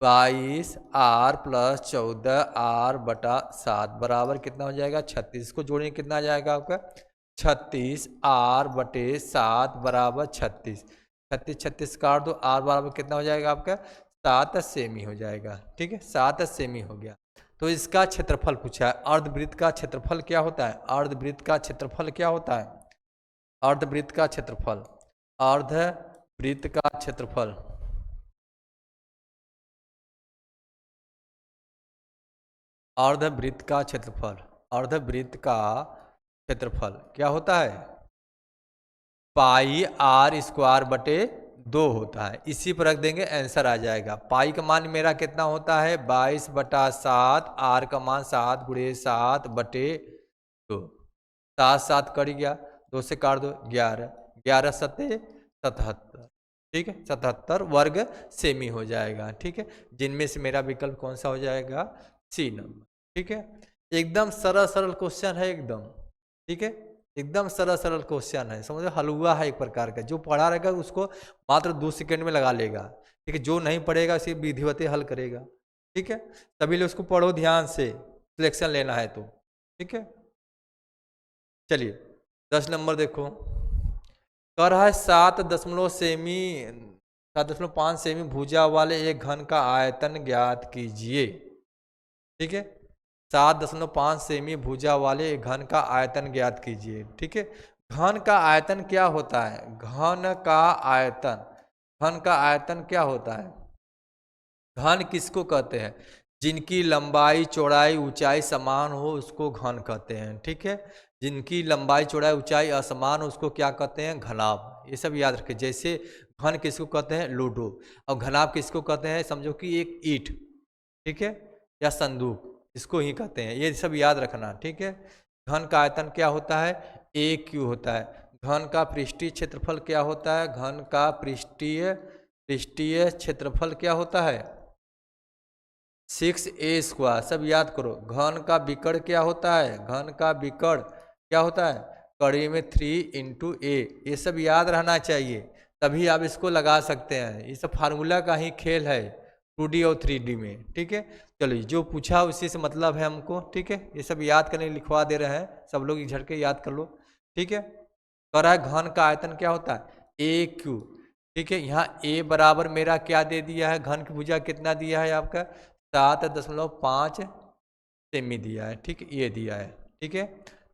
22 आर प्लस 14 आर बटा 7 बराबर कितना हो जाएगा? 36। को जोड़ेंगे कितना आ जाएगा आपका? 36 आर बटे 7 बराबर 36। 36 36 काट दो, आर बराबर कितना हो जाएगा आपका? 7 सेमी हो जाएगा। ठीक है, 7 सेमी हो गया। तो इसका क्षेत्रफल पूछा है। अर्धवृत्त का क्षेत्रफल क्या होता है? अर्धवृत्त का क्षेत्रफल क्या होता है? अर्धवृत्त का क्षेत्रफल, अर्धवृत्त का क्षेत्रफल, अर्धवृत्त का क्षेत्रफल, अर्धवृत्त का क्षेत्रफल क्या होता है? पाई आर स्क्वायर बटे 2 होता है। इसी पर रख देंगे, आंसर आ जाएगा। पाई का मान मेरा कितना होता है? 22/7, आर का मान 7 × 7 बटे 2। 7 7 कट गया, 2 से काट दो 11, 11 7 77। ठीक है, 77 वर्ग सेमी हो जाएगा। ठीक है, जिनमें से मेरा विकल्प कौन सा हो जाएगा? C number. ठीक है, एकदम सरल सरल क्वेश्चन है एकदम। ठीक है, एकदम सरल सरल क्वेश्चन है, समझो हलवा है एक प्रकार का। जो पढ़ा रहेगा उसको मात्र 2 सेकंड में लगा लेगा। ठीक है, जो नहीं पढ़ेगा उसे विधिवत हल करेगा। ठीक है, तभी लोग उसको पढ़ो ध्यान से, सिलेक्शन लेना है तो। ठीक है, चलिए 10 नंबर देखो। कह रहा है 7.5 सेमी भुजा वाले एक घन का आयतन ज्ञात कीजिए। ठीक है, 7.5 सेमी भुजा वाले एक घन का आयतन ज्ञात कीजिए। ठीक है, घन का आयतन क्या होता है? घन का आयतन, घन का आयतन क्या होता है? घन किसको कहते हैं? जिनकी लंबाई चौड़ाई ऊंचाई समान हो उसको घन कहते हैं। ठीक है, जिनकी लंबाई चौड़ाई ऊंचाई असमान हो उसको क्या कहते हैं? घनाभ। ये सब याद रखें। जैसे घन किसको कहते हैं? लूडो। और घनाभ किसको कहते हैं? समझो कि एक ईंट, ठीक है, या संदूक, इसको ही कहते हैं। ये सब याद रखना। ठीक है, घन का आयतन क्या होता है? ए क्यू होता है। घन का पृष्ठीय क्षेत्रफल क्या होता है? घन का पृष्ठीय क्षेत्रफल क्या होता है? 6a²। सब याद करो। घन का विकर्ण क्या होता है? घन का विकर्ण क्या होता है? कड़ी में 3 × a। ये सब याद रहना चाहिए, तभी आप इसको लगा सकते हैं। ये सब फार्मूला का ही खेल है, 2D और 3D में, ठीक है। चलो जो पूछा उसी से मतलब है हमको, ठीक है। ये सब याद करने लिखवा दे रहे हैं, सब लोग एक झटके याद कर लो, ठीक है। कह रहा है घन का आयतन क्या होता है, AQ, ठीक है। यहाँ A बराबर मेरा क्या दे दिया है, घन की भुजा कितना दिया है आपका 7.5 सेमी दिया है, ठीक है, ये दिया है, ठीक है।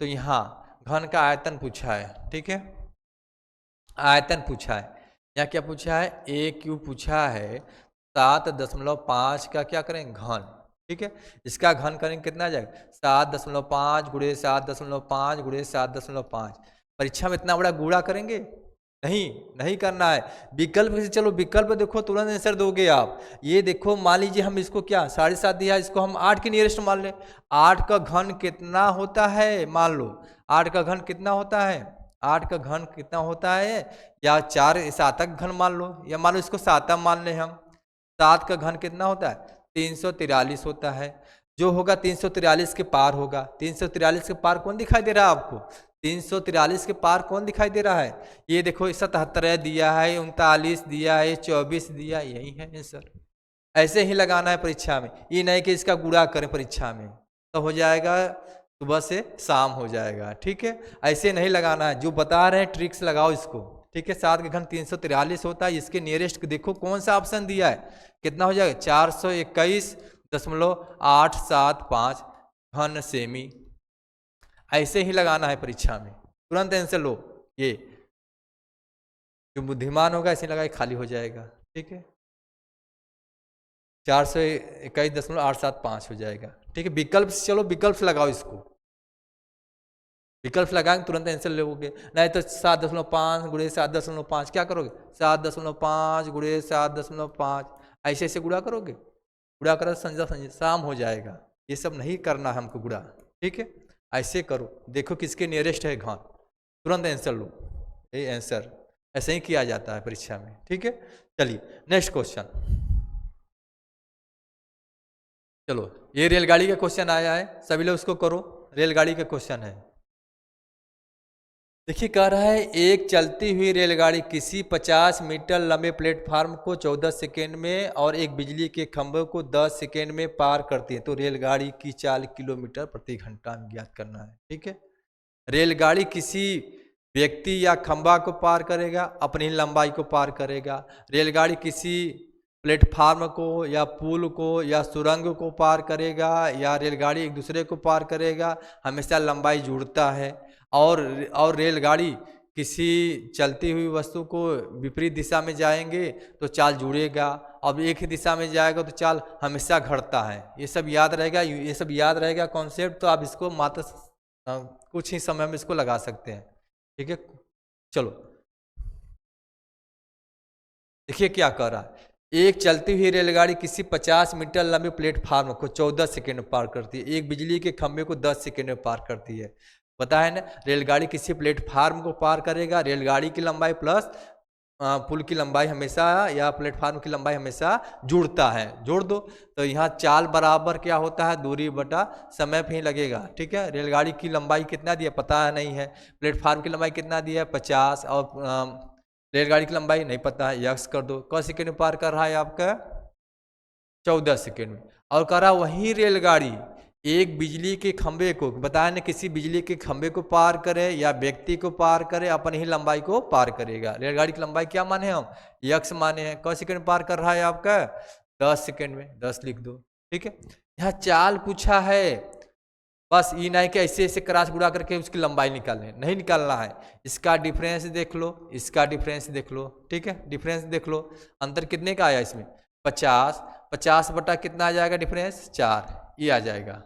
तो यहाँ घन का आयतन पूछा है, ठीक है, आयतन पूछा है। यहाँ क्या पूछा है, AQ पूछा है 7.5 का क्या करेंगे घन, ठीक है। इसका घन करेंगे कितना आ जाएगा 7.5 गुणे 7.5 गुणे 7.5। परीक्षा में इतना बड़ा गुणा करेंगे, नहीं करना है। विकल्प से चलो, विकल्प देखो तुरंत आंसर दोगे आप। ये देखो मान लीजिए हम इसको क्या 7.5 दिया, इसको हम 8 के नियरेस्ट मान लें। 8 का घन कितना होता है, मान लो 8 का घन कितना होता है, 8 का घन कितना होता है, या 4 7 का घन मान लो, या मान लो इसको 7 मान लें हम। 7 का घन कितना होता है 343 होता है। जो होगा 343 के पार होगा। 343 के पार कौन दिखाई दे रहा है आपको, 343 के पार कौन दिखाई दे रहा है, ये देखो 77 दिया है, 39 दिया है, 24 दिया, यही है आंसर। ऐसे ही लगाना है परीक्षा में, ये नहीं कि इसका गुणा करें परीक्षा में, तो हो जाएगा सुबह से शाम हो जाएगा, ठीक है। ऐसे नहीं लगाना है, जो बता रहे हैं ट्रिक्स लगाओ इसको, ठीक है। 7 का घन 343 होता है, इसके नियरेस्ट देखो कौन सा ऑप्शन दिया है, कितना हो जाएगा 421.875 घन सेमी। ऐसे ही लगाना है परीक्षा में, तुरंत आंसर लो। ये जो बुद्धिमान होगा ऐसे लगा खाली हो जाएगा, ठीक है। 421.875 हो जाएगा, ठीक है। विकल्प से चलो, विकल्प से लगाओ इसको, विकल्प लगाएंगे तुरंत आंसर लोगे। नहीं तो 7.5 गुणे 7.5 क्या करोगे, 7.5 गुणे 7.5 ऐसे ऐसे गुणा करोगे, गुणा करो संजय शाम हो जाएगा। ये सब नहीं करना है हमको गुणा, ठीक है। ऐसे करो, देखो किसके नियरेस्ट है घन, तुरंत आंसर लो। ये आंसर ऐसे ही किया जाता है परीक्षा में, ठीक है। चलिए नेक्स्ट क्वेश्चन, चलो ये रेलगाड़ी का क्वेश्चन आया है, सभी लोग उसको करो। रेलगाड़ी का क्वेश्चन है, देखिए कह रहा है एक चलती हुई रेलगाड़ी किसी 50 मीटर लंबे प्लेटफार्म को 14 सेकेंड में और एक बिजली के खंभे को 10 सेकेंड में पार करती है, तो रेलगाड़ी की चाल किलोमीटर प्रति घंटा में ज्ञात करना है, ठीक है। रेलगाड़ी किसी व्यक्ति या खंभा को पार करेगा, अपनी लंबाई को पार करेगा। रेलगाड़ी किसी प्लेटफार्म को या पुल को या सुरंग को पार करेगा, या रेलगाड़ी एक दूसरे को पार करेगा, हमेशा लंबाई जुड़ता है। और रेलगाड़ी किसी चलती हुई वस्तु को विपरीत दिशा में जाएंगे तो चाल जुड़ेगा, अब एक ही दिशा में जाएगा तो चाल हमेशा घटता है। ये सब याद रहेगा, ये सब याद रहेगा कॉन्सेप्ट, तो आप इसको मात्र कुछ ही समय में इसको लगा सकते हैं, ठीक है। चलो देखिए क्या कह रहा है, एक चलती हुई रेलगाड़ी किसी 50 मीटर लंबे प्लेटफार्म को 14 सेकेंड में पार करती है, एक बिजली के खंभे को 10 सेकेंड में पार करती है। पता है ना, रेलगाड़ी किसी प्लेटफार्म को पार करेगा, रेलगाड़ी की लंबाई प्लस पुल की लंबाई हमेशा या प्लेटफार्म की लंबाई हमेशा जुड़ता है, जोड़ दो। तो यहाँ चाल बराबर क्या होता है, दूरी बटा समय पे ही लगेगा, ठीक है। रेलगाड़ी की लंबाई कितना दिया पता नहीं है, प्लेटफार्म की लंबाई कितना दिया है 50, और रेलगाड़ी की लंबाई नहीं पता है, यक्स कर दो। क सेकेंड में पार कर रहा है आपका 14 सेकेंड में। और कह रहा वही रेलगाड़ी एक बिजली के खंभे को, बताया ना किसी बिजली के खंभे को पार करे या व्यक्ति को पार करे, अपन ही लंबाई को पार करेगा। रेलगाड़ी की लंबाई क्या माने हम, यक्स माने हैं। क सेकेंड में पार कर रहा है आपका 10 सेकेंड में, 10 लिख दो, ठीक है। यहाँ चाल पूछा है, बस ये नहीं कि ऐसे ऐसे क्रॉस गुणा करके उसकी लंबाई निकालने, नहीं निकालना है। इसका डिफरेंस देख लो, इसका डिफरेंस देख लो, ठीक है। डिफरेंस देख लो, अंतर कितने का आया इसमें 50, 50 बटा कितना आ जाएगा डिफरेंस 4, ये आ जाएगा,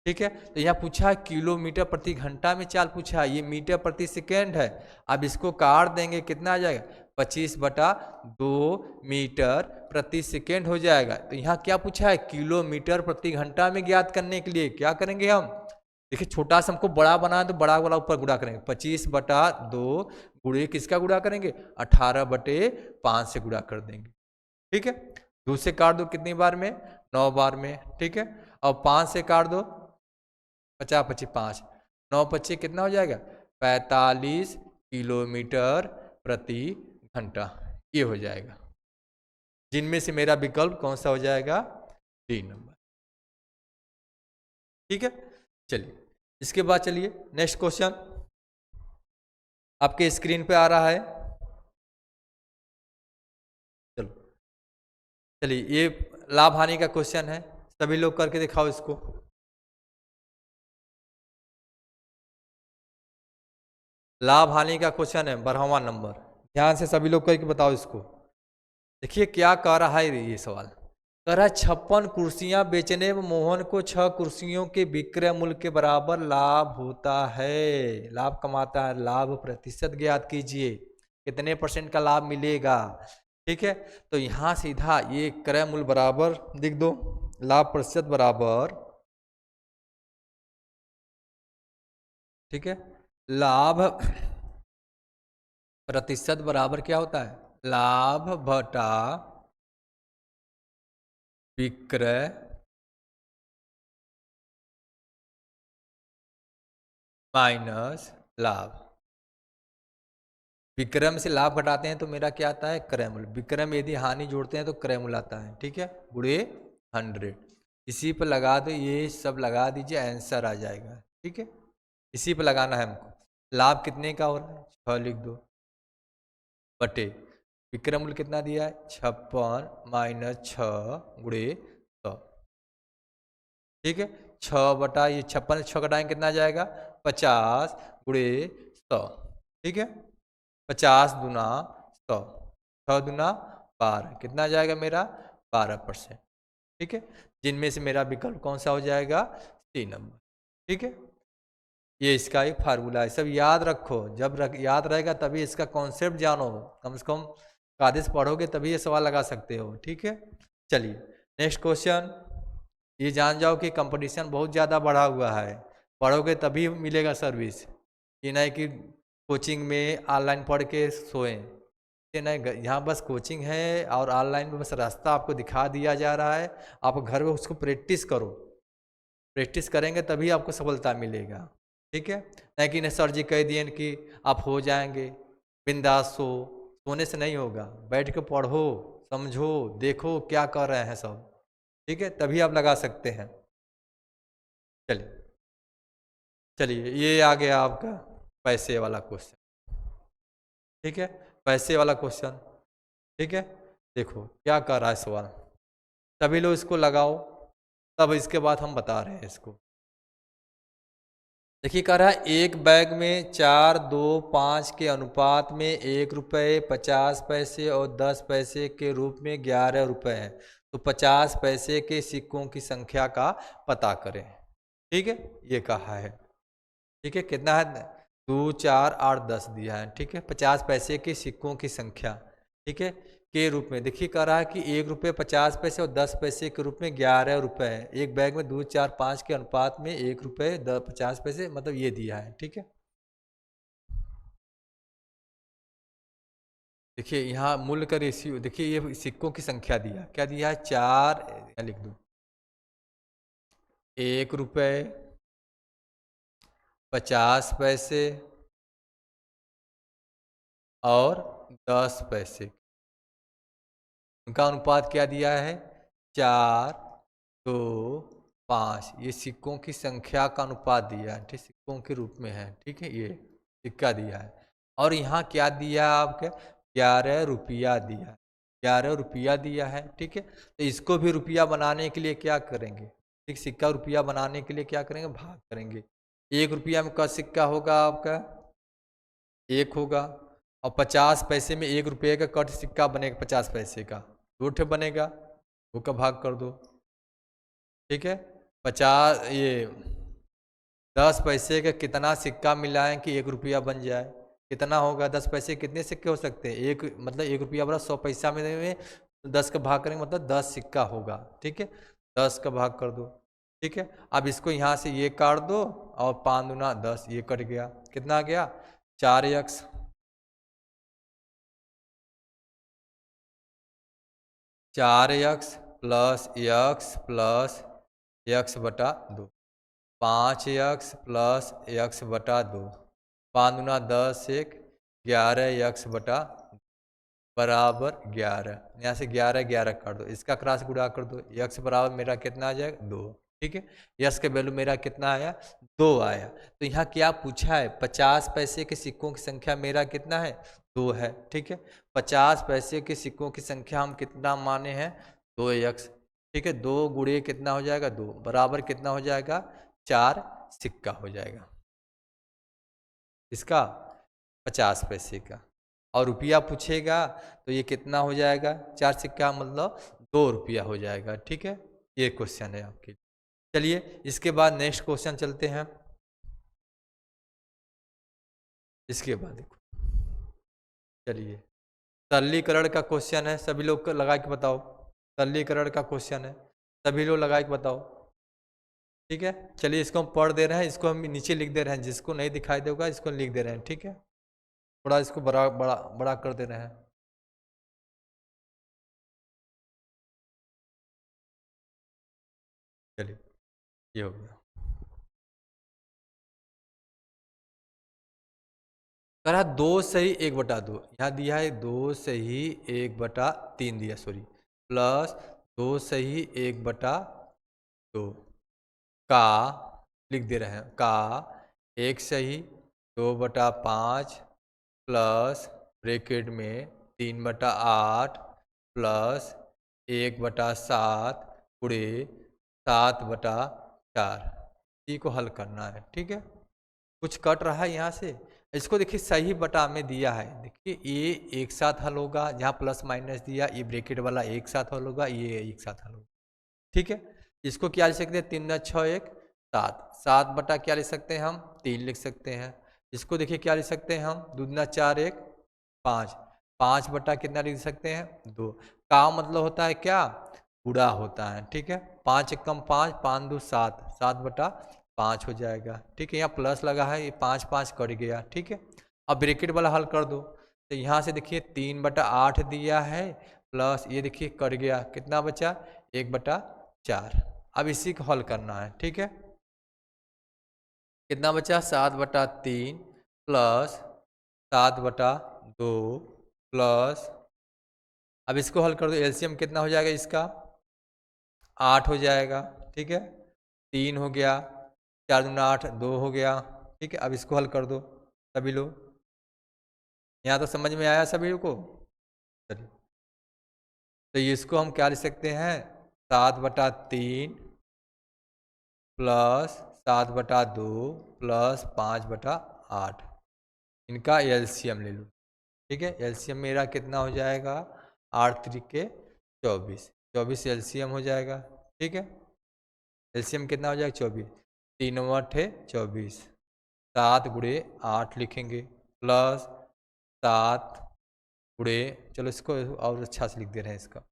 ठीक है। तो यहाँ पूछा है किलोमीटर प्रति घंटा में चाल पूछा है, ये मीटर प्रति सेकेंड है। अब इसको काट देंगे कितना आ जाएगा 25/2 मीटर प्रति सेकेंड हो जाएगा। तो यहाँ क्या पूछा है, किलोमीटर प्रति घंटा में ज्ञात करने के लिए क्या करेंगे हम, देखिए छोटा सा हमको बड़ा बनाए तो बड़ा वाला ऊपर गुणा करेंगे, 25/2 गुणे किसका गुणा करेंगे 18/5 से गुणा कर देंगे, ठीक है। 2 से काट दो कितनी बार में 9 बार में, ठीक है। और 5 से काट दो 50 25 5, 9 25 कितना हो जाएगा 45 किलोमीटर प्रति घंटा, ये हो जाएगा। जिनमें से मेरा विकल्प कौन सा हो जाएगा, डी नंबर। ठीक है, चलिए इसके बाद चलिए नेक्स्ट क्वेश्चन आपके स्क्रीन पे आ रहा है। चलो चलिए, ये लाभ हानि का क्वेश्चन है, सभी लोग करके दिखाओ इसको। लाभ हानि का क्वेश्चन है 12वां नंबर, ध्यान से सभी लोग करके बताओ इसको। देखिए क्या कह रहा है ये सवाल, कह रहा है 56 कुर्सियां बेचने में मोहन को 6 कुर्सियों के विक्रय मूल्य के बराबर लाभ होता है, लाभ कमाता है। लाभ प्रतिशत ज्ञात कीजिए, कितने % का लाभ मिलेगा। ठीक है, तो यहां सीधा ये क्रय मूल्य बराबर लिख दो, लाभ प्रतिशत बराबर, ठीक है, लाभ प्रतिशत बराबर क्या होता है, लाभ बटा विक्रय माइनस लाभ। विक्रम से लाभ घटाते हैं तो मेरा क्या आता है, क्रय मूल्य। विक्रम यदि हानि जोड़ते हैं तो क्रय मूल्य आता है। ठीक है, गुणे 100, इसी पर लगा दो, ये सब लगा दीजिए, आंसर आ जाएगा। ठीक है, इसी पर लगाना है हमको। लाभ कितने का हो रहा है, 6 लिख दो, बटे विक्रय मूल्य कितना दिया है, 56 माइनस 6 गुणे 100। ठीक है, 6 बटा ये 56 6 घटाएंगे कितना आ जाएगा, 50 गुणे 100। ठीक है, 50 दूना 100, 6 दूना 12, कितना आ जाएगा मेरा, 12%। ठीक है, जिनमें से मेरा विकल्प कौन सा हो जाएगा, सी नंबर। ठीक है, ये इसका एक फार्मूला है, सब याद रखो। जब याद रहेगा तभी इसका कॉन्सेप्ट जानो, कम से कम आदेश पढ़ोगे तभी ये सवाल लगा सकते हो। ठीक है, चलिए नेक्स्ट क्वेश्चन। ये जान जाओ कि कंपटीशन बहुत ज़्यादा बढ़ा हुआ है, पढ़ोगे तभी मिलेगा सर्विस। ये नहीं कि कोचिंग में ऑनलाइन पढ़ के सोएं, ये नहीं, यहाँ बस कोचिंग है और ऑनलाइन में बस रास्ता आपको दिखा दिया जा रहा है, आप घर में उसको प्रैक्टिस करो। प्रैक्टिस करेंगे तभी आपको सफलता मिलेगा। ठीक है, नहीं कि सर जी कह दिए कि आप हो जाएंगे, बिंदास सोने से नहीं होगा, बैठ के पढ़ो, समझो, देखो क्या कर रहे हैं सब। ठीक है, तभी आप लगा सकते हैं। चलिए चलिए, ये आ गया आपका पैसे वाला क्वेश्चन। ठीक है, पैसे वाला क्वेश्चन। ठीक है, देखो क्या कर रहा है सवाल, सभी लोग इसको लगाओ, तब इसके बाद हम बता रहे हैं इसको। देखिए कह रहा है एक बैग में 4, 2, 5 के अनुपात में 1 रुपये 50 पैसे और 10 पैसे के रूप में 11 रुपये हैं, तो 50 पैसे के सिक्कों की संख्या का पता करें। ठीक है, ये कहा है। ठीक है, कितना है, 2, 4, 8, 10 दिया है। ठीक है, 50 पैसे के सिक्कों की संख्या, ठीक है, के रूप में। देखिए कह रहा है कि 1 रुपये 50 पैसे और 10 पैसे के रूप में 11 रुपये है। एक बैग में 2, 4, 5 के अनुपात में 1 रुपये 50 पैसे, मतलब ये दिया है। ठीक है, देखिए यहाँ मूल्य का रेशियो, देखिए ये सिक्कों की संख्या दिया, क्या दिया है, 4, लिख दो, 1 रुपये 50 पैसे और 10 पैसे, उनका अनुपात क्या दिया है, 4, 2, 5। ये सिक्कों की संख्या का अनुपात दिया है, ठीक, सिक्कों के रूप में है। ठीक है, ये सिक्का दिया है, और यहाँ क्या दिया है आपके, 11 रुपया दिया है, 11 रुपया दिया है। ठीक है, तो इसको भी रुपया बनाने के लिए क्या करेंगे, ठीक, सिक्का रुपया बनाने के लिए क्या करेंगे, भाग करेंगे। 1 रुपया में का सिक्का होगा आपका 1 होगा, और 50 पैसे में 1 रुपये का कट सिक्का बनेगा, 50 पैसे का 2 ठे बनेगा, 2 का भाग कर दो। ठीक है, 50 ये 10 पैसे का कितना सिक्का मिलाएं कि 1 रुपया बन जाए, कितना होगा, 10 पैसे कितने सिक्के हो सकते हैं, एक, मतलब 1 रुपया बड़ा 100 पैसा में 10 का भाग करेंगे मतलब 10 सिक्का होगा। ठीक है, 10 का भाग कर दो। ठीक है, अब इसको यहाँ से ये काट दो, और 5 दूना 10, ये कट गया, कितना आ गया, 4x, 4x plus x plus x बटा 2, 5x प्लस x बटा 2, 5 दूना 10, 1, 11x बटा 2। बराबर 11। यहाँ से 11 11 कर दो, इसका क्रॉस गुणा कर दो, यक्स बराबर मेरा कितना आ जाएगा 2। ठीक है, यक्स का वैल्यू मेरा कितना आया 2 आया। तो यहाँ क्या पूछा है, 50 पैसे के सिक्कों की संख्या मेरा कितना है 2 है। ठीक है, 50 पैसे के सिक्कों की संख्या हम कितना माने हैं 2x। ठीक है, 2 गुणे कितना हो जाएगा 2 बराबर कितना हो जाएगा 4 सिक्का हो जाएगा इसका 50 पैसे का। और रुपया पूछेगा तो ये कितना हो जाएगा 4 सिक्का मतलब 2 रुपया हो जाएगा। ठीक है, ये क्वेश्चन है आपके लिए। चलिए इसके बाद नेक्स्ट क्वेश्चन चलते हैं। इसके बाद देखो, चलिए सरलीकरण का क्वेश्चन है, सभी लोग को लगा के बताओ। सरलीकरण का क्वेश्चन है, सभी लोग लगा के बताओ। ठीक है, चलिए इसको हम पढ़ दे रहे हैं, इसको हम नीचे लिख दे रहे हैं, जिसको नहीं दिखाई देगा इसको लिख दे रहे हैं। ठीक है, थोड़ा इसको बड़ा बड़ा बड़ा कर दे रहे हैं। चलिए ये हो गया। कह रहा 2 सही 1/2, यहाँ दिया है 2 सही 1/3 दिया, सॉरी, प्लस 2 सही 1/2 का लिख दे रहे हैं का 1 सही 2/5 प्लस ब्रैकेट में 3/8 प्लस 1/7 गुणे 7/4। इसी को हल करना है। ठीक है, कुछ कट रहा है यहाँ से, इसको देखिए सही बटा में दिया है। देखिए ये एक साथ हल होगा, जहाँ प्लस माइनस दिया ये ब्रैकेट वाला एक साथ हल होगा, ये एक साथ हल होगा। ठीक है, इसको क्या लिख सकते हैं 3 6 1 7, 7 बटा क्या लिख सकते हैं हम 3 लिख सकते हैं। इसको देखिए क्या लिख सकते हैं हम 2 दूना 4 1 5, 5 बटा कितना लिख सकते हैं 2। का मतलब होता है क्या गुणा होता है। ठीक है, 5 1 5, 5 2 7, 7/5 हो जाएगा। ठीक है, यहाँ प्लस लगा है, ये 5 5 कट गया। ठीक है, अब ब्रैकेट वाला हल कर दो, तो यहाँ से देखिए 3/8 दिया है प्लस ये देखिए कट गया, कितना बचा 1/4। अब इसी को हल करना है। ठीक है, कितना बचा 7/3 प्लस 7/2 प्लस, अब इसको हल कर दो, एलसीएम कितना हो जाएगा इसका 8 हो जाएगा। ठीक है, 3 हो गया, 4 दूना 8 2 हो गया। ठीक है, अब इसको हल कर दो सभी लोग, यहाँ तो समझ में आया सभी को। चलिए तो इसको हम क्या लिख सकते हैं 7/3 प्लस 7/2 प्लस 5/8, इनका एलसीएम ले लो। ठीक है, एलसीएम मेरा कितना हो जाएगा 8 3 24, 24 एलसीएम हो जाएगा। ठीक है, एलसीएम कितना हो जाएगा 24, 3 8 24, 7 गुणे 8 लिखेंगे प्लस 7 गुणे, चलो इसको और अच्छा से लिख दे रहे हैं इसका,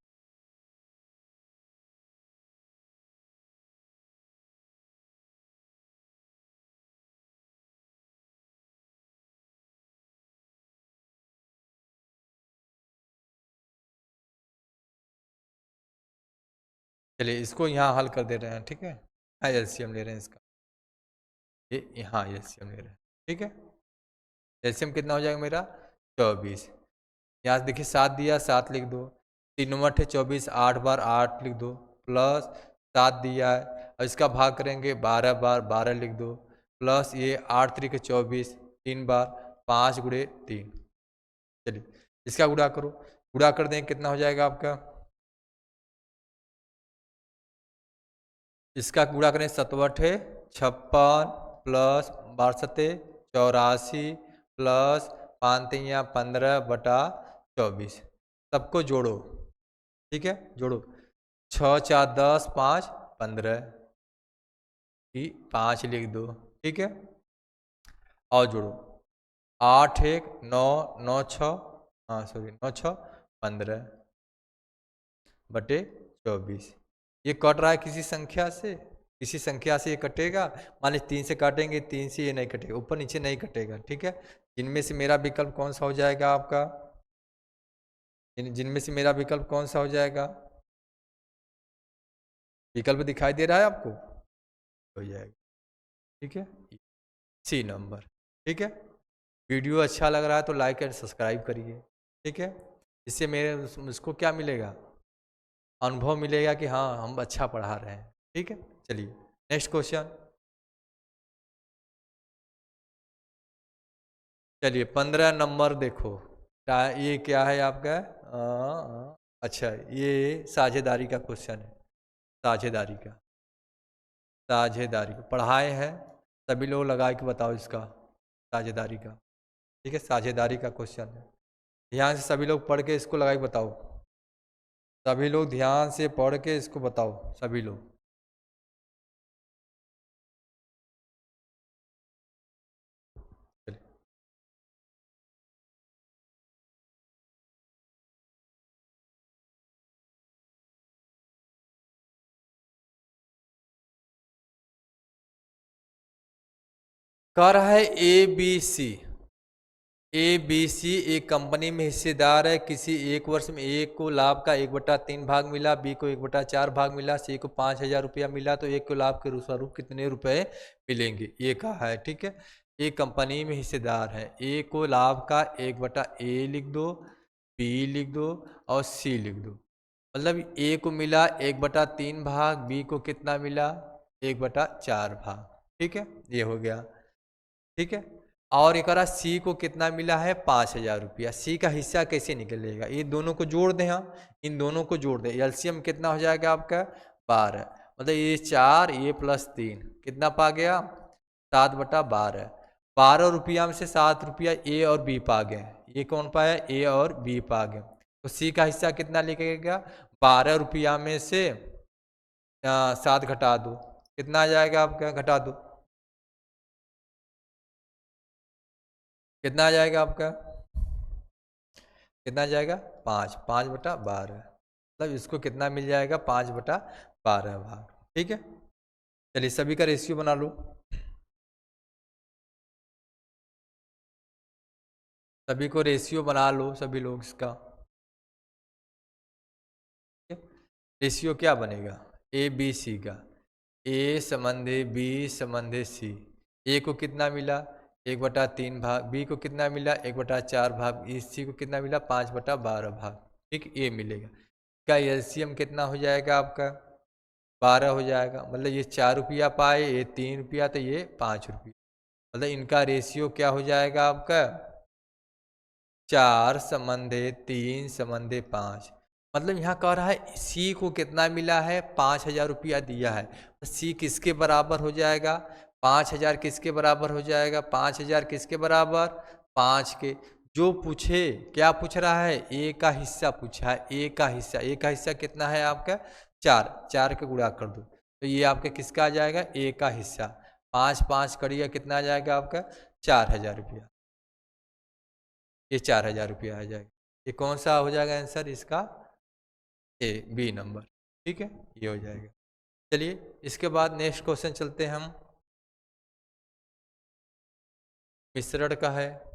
चलिए इसको यहाँ हल कर दे रहे हैं। ठीक है, हाँ एलसीएम ले रहे हैं इसका, ये यहाँ एलसीएम ले रहे हैं। ठीक है, एलसीएम कितना हो जाएगा मेरा 24, यहाँ से देखिए 7 दिया 7 लिख दो, 3 8 24, 8 बार 8 लिख दो प्लस 7 दिया है और इसका भाग करेंगे 12 बार 12 लिख दो प्लस ये 8 3 24, 3 बार 5 गुणे 3। चलिए इसका गुणा करो, गुणा कर दें कितना हो जाएगा आपका, इसका गुणा करें 7 8 56 प्लस 12 84 प्लस 5 3 15/24, सबको जोड़ो। ठीक है, जोड़ो 6 4 10 5 15 की 5 लिख दो। ठीक है, और जोड़ो 8 1 9 9 6, हाँ सॉरी 9 6 15/24। ये कट रहा है किसी संख्या से, किसी संख्या से ये कटेगा, मान लीजिए 3 से काटेंगे, 3 से ये नहीं कटेगा, ऊपर नीचे नहीं कटेगा। ठीक है, जिनमें से मेरा विकल्प कौन सा हो जाएगा आपका, जिनमें से मेरा विकल्प कौन सा हो जाएगा, विकल्प दिखाई दे रहा है आपको, हो जाएगा। ठीक है, सी नंबर। ठीक है, वीडियो अच्छा लग रहा है तो लाइक एंड सब्सक्राइब करिए। ठीक है। इससे मेरे उसको क्या मिलेगा, अनुभव मिलेगा कि हाँ हम अच्छा पढ़ा रहे हैं। ठीक है, चलिए नेक्स्ट क्वेश्चन। चलिए 15 नंबर देखो, ये क्या है आपका, अच्छा ये साझेदारी का क्वेश्चन है। साझेदारी का, साझेदारी का पढ़ाए हैं, सभी लोग लगा के बताओ इसका, साझेदारी का। ठीक है, साझेदारी का क्वेश्चन है, ध्यान से सभी लोग पढ़ के इसको लगा के बताओ। सभी लोग ध्यान से पढ़ के इसको बताओ, सभी लोग। कह रहा है A B C, A B C एक कंपनी में हिस्सेदार है। किसी एक वर्ष में ए को लाभ का 1/3 भाग मिला, बी को 1/4 भाग मिला, सी को 5,000 रुपया मिला, तो ए को लाभ के स्वरूप कितने रुपए मिलेंगे, ये कहा है। ठीक है, एक कंपनी में हिस्सेदार है, ए को लाभ का 1/A लिख दो, बी लिख दो और सी लिख दो। मतलब ए को मिला 1/3 भाग, बी को कितना मिला 1/4 भाग। ठीक है, ये हो गया। ठीक है, और एक सी को कितना मिला है 5,000 रुपया। सी का हिस्सा कैसे निकलेगा, ये दोनों को जोड़ दें, हम इन दोनों को जोड़ दें, एलसीएम कितना हो जाएगा आपका 12, मतलब ये 4 ये +3 कितना पा गया 7/12। 12 रुपया में से 7 रुपया ए और बी पा गए, ये कौन पाया ए और बी पा गए। तो सी का हिस्सा कितना लिखेगा 12 रुपया में से 7 घटा दो, कितना आ जाएगा आपका, घटा दो कितना आ जाएगा आपका, कितना आ जाएगा 5, 5/12, मतलब इसको कितना मिल जाएगा 5/12 भाग। ठीक है, चलिए सभी का रेशियो बना लो, सभी को रेशियो बना लो सभी लोग इसका। रेशियो क्या बनेगा ए बी सी का, ए संबंधे बी संबंधे सी, ए को कितना मिला 1/3 भाग, बी को कितना मिला 1/4 भाग, सी को कितना मिला 5/12 भाग। ठीक, ये मिलेगा। का एलसीएम कितना हो जाएगा आपका 12 हो जाएगा, मतलब ये 4 रुपया पाए, ये 3 रुपया, तो ये 5 रुपया, मतलब इनका रेशियो क्या हो जाएगा आपका 4/3/5। मतलब यहाँ कह रहा है सी को कितना मिला है 5,000 रुपया दिया है, तो सी किसके बराबर हो जाएगा 5,000 किसके बराबर हो जाएगा 5,000 किसके बराबर 5 के। जो पूछे क्या पूछ रहा है ए का हिस्सा पूछा है, ए का हिस्सा, ए का हिस्सा कितना है आपका 4, 4 के गुणा कर दो तो ये आपका किसका आ जाएगा ए का हिस्सा, 5 5 करिएगा कितना आ जाएगा आपका 4,000 रुपया, ये 4,000 रुपया आ जाएगा। ये कौन सा हो जाएगा आंसर इसका ए बी नंबर। ठीक है, ये हो जाएगा। चलिए इसके बाद नेक्स्ट क्वेश्चन चलते हैं हम, मिश्रण का है।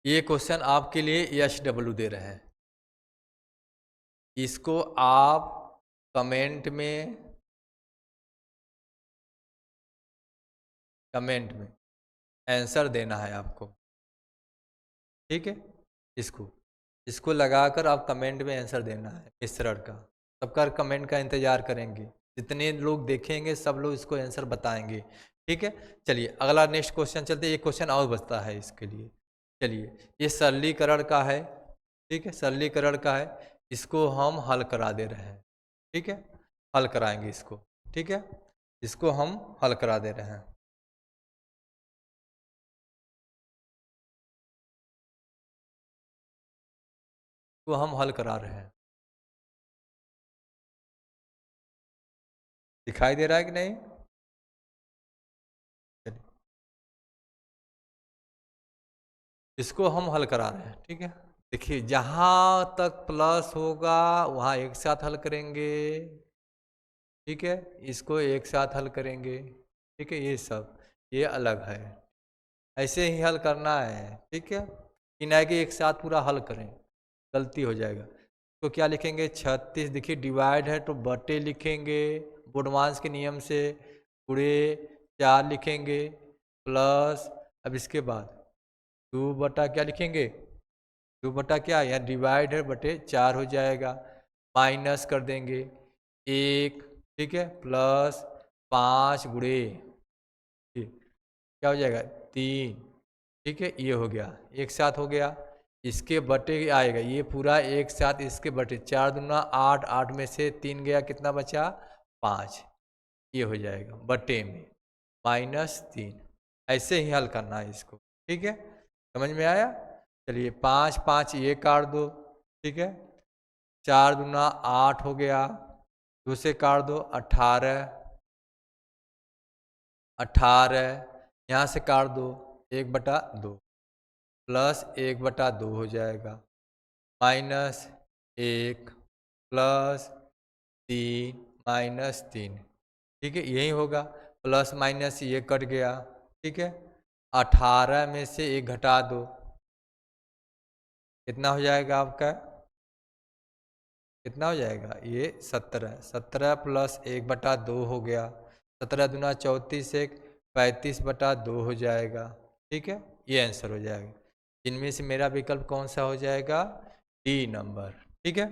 ये क्वेश्चन आपके लिए SW दे रहे हैं, इसको आप कमेंट में आंसर देना है आपको। ठीक है, इसको इसको लगाकर आप कमेंट में आंसर देना है मिश्रण का, सबका कमेंट का इंतजार करेंगे, जितने लोग देखेंगे सब लोग इसको आंसर बताएंगे। ठीक है, चलिए अगला नेक्स्ट क्वेश्चन चलते, एक क्वेश्चन और बचता है इसके लिए। चलिए ये सरलीकरण का है, ठीक है सरलीकरण का है, इसको हम हल करा दे रहे हैं। ठीक है, हल कराएंगे इसको। ठीक है, इसको हम हल करा दे रहे हैं, तो हम हल करा रहे हैं, दिखाई दे रहा है कि नहीं। चलिए इसको हम हल करा रहे हैं। ठीक है, देखिए जहाँ तक प्लस होगा वहाँ एक साथ हल करेंगे। ठीक है, इसको एक साथ हल करेंगे। ठीक है, ये सब ये अलग है, ऐसे ही हल करना है। ठीक है, कि नहीं कि एक साथ पूरा हल करें, गलती हो जाएगा। तो क्या लिखेंगे 36, देखिए डिवाइड है तो बटे लिखेंगे, बोडमास के नियम से पूरे 4 लिखेंगे प्लस, अब इसके बाद 2 बटा क्या लिखेंगे, 2 बटा क्या, यहाँ डिवाइड है बटे 4 हो जाएगा, माइनस कर देंगे 1, ठीक है, प्लस 5 गुणे क्या हो जाएगा 3, ठीक है, ये हो गया, एक साथ हो गया, इसके बटे आएगा ये पूरा एक साथ, इसके बटे 4 दूना 8, 8 में से 3 गया, कितना बचा 5, ये हो जाएगा बटे में -3। ऐसे ही हल करना है इसको, ठीक है, समझ में आया। चलिए 5 5 ये काट दो, ठीक है, 4 दूना 8 हो गया, 2 से काट दो 18, 18 यहाँ से काट दो 1/2 प्लस 1/2 हो जाएगा, -1 प्लस 3 ठीक है, यही होगा, प्लस माइनस ये कट गया, ठीक है, 18 में से 1 घटा दो, कितना हो जाएगा आपका, कितना हो जाएगा ये 17, 17 प्लस 1/2 हो गया, 17 दूना 34, 1 35/2 हो जाएगा, ठीक है, ये आंसर हो जाएगा। इनमें से मेरा विकल्प कौन सा हो जाएगा, डी नंबर, ठीक है,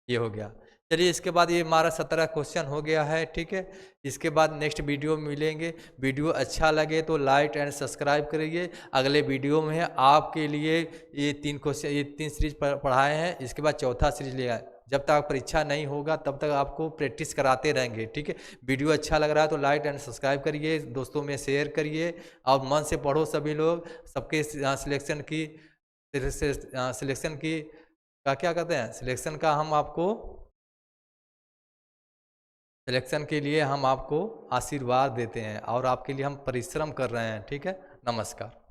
ये हो गया। चलिए इसके बाद ये हमारा 17 क्वेश्चन हो गया है, ठीक है, इसके बाद नेक्स्ट वीडियो में मिलेंगे। वीडियो अच्छा लगे तो लाइक एंड सब्सक्राइब करिए। अगले वीडियो में आपके लिए ये 3 क्वेश्चन, ये 3 सीरीज पढ़ाए हैं, इसके बाद चौथा सीरीज ले आए। जब तक परीक्षा नहीं होगा तब तक आपको प्रैक्टिस कराते रहेंगे, ठीक है। वीडियो अच्छा लग रहा है तो लाइक एंड सब्सक्राइब करिए, दोस्तों में शेयर करिए और मन से पढ़ो सभी लोग। सबके सिलेक्शन की क्या कहते हैं, सिलेक्शन का हम आपको, सिलेक्शन के लिए हम आपको आशीर्वाद देते हैं और आपके लिए हम परिश्रम कर रहे हैं, ठीक है। नमस्कार।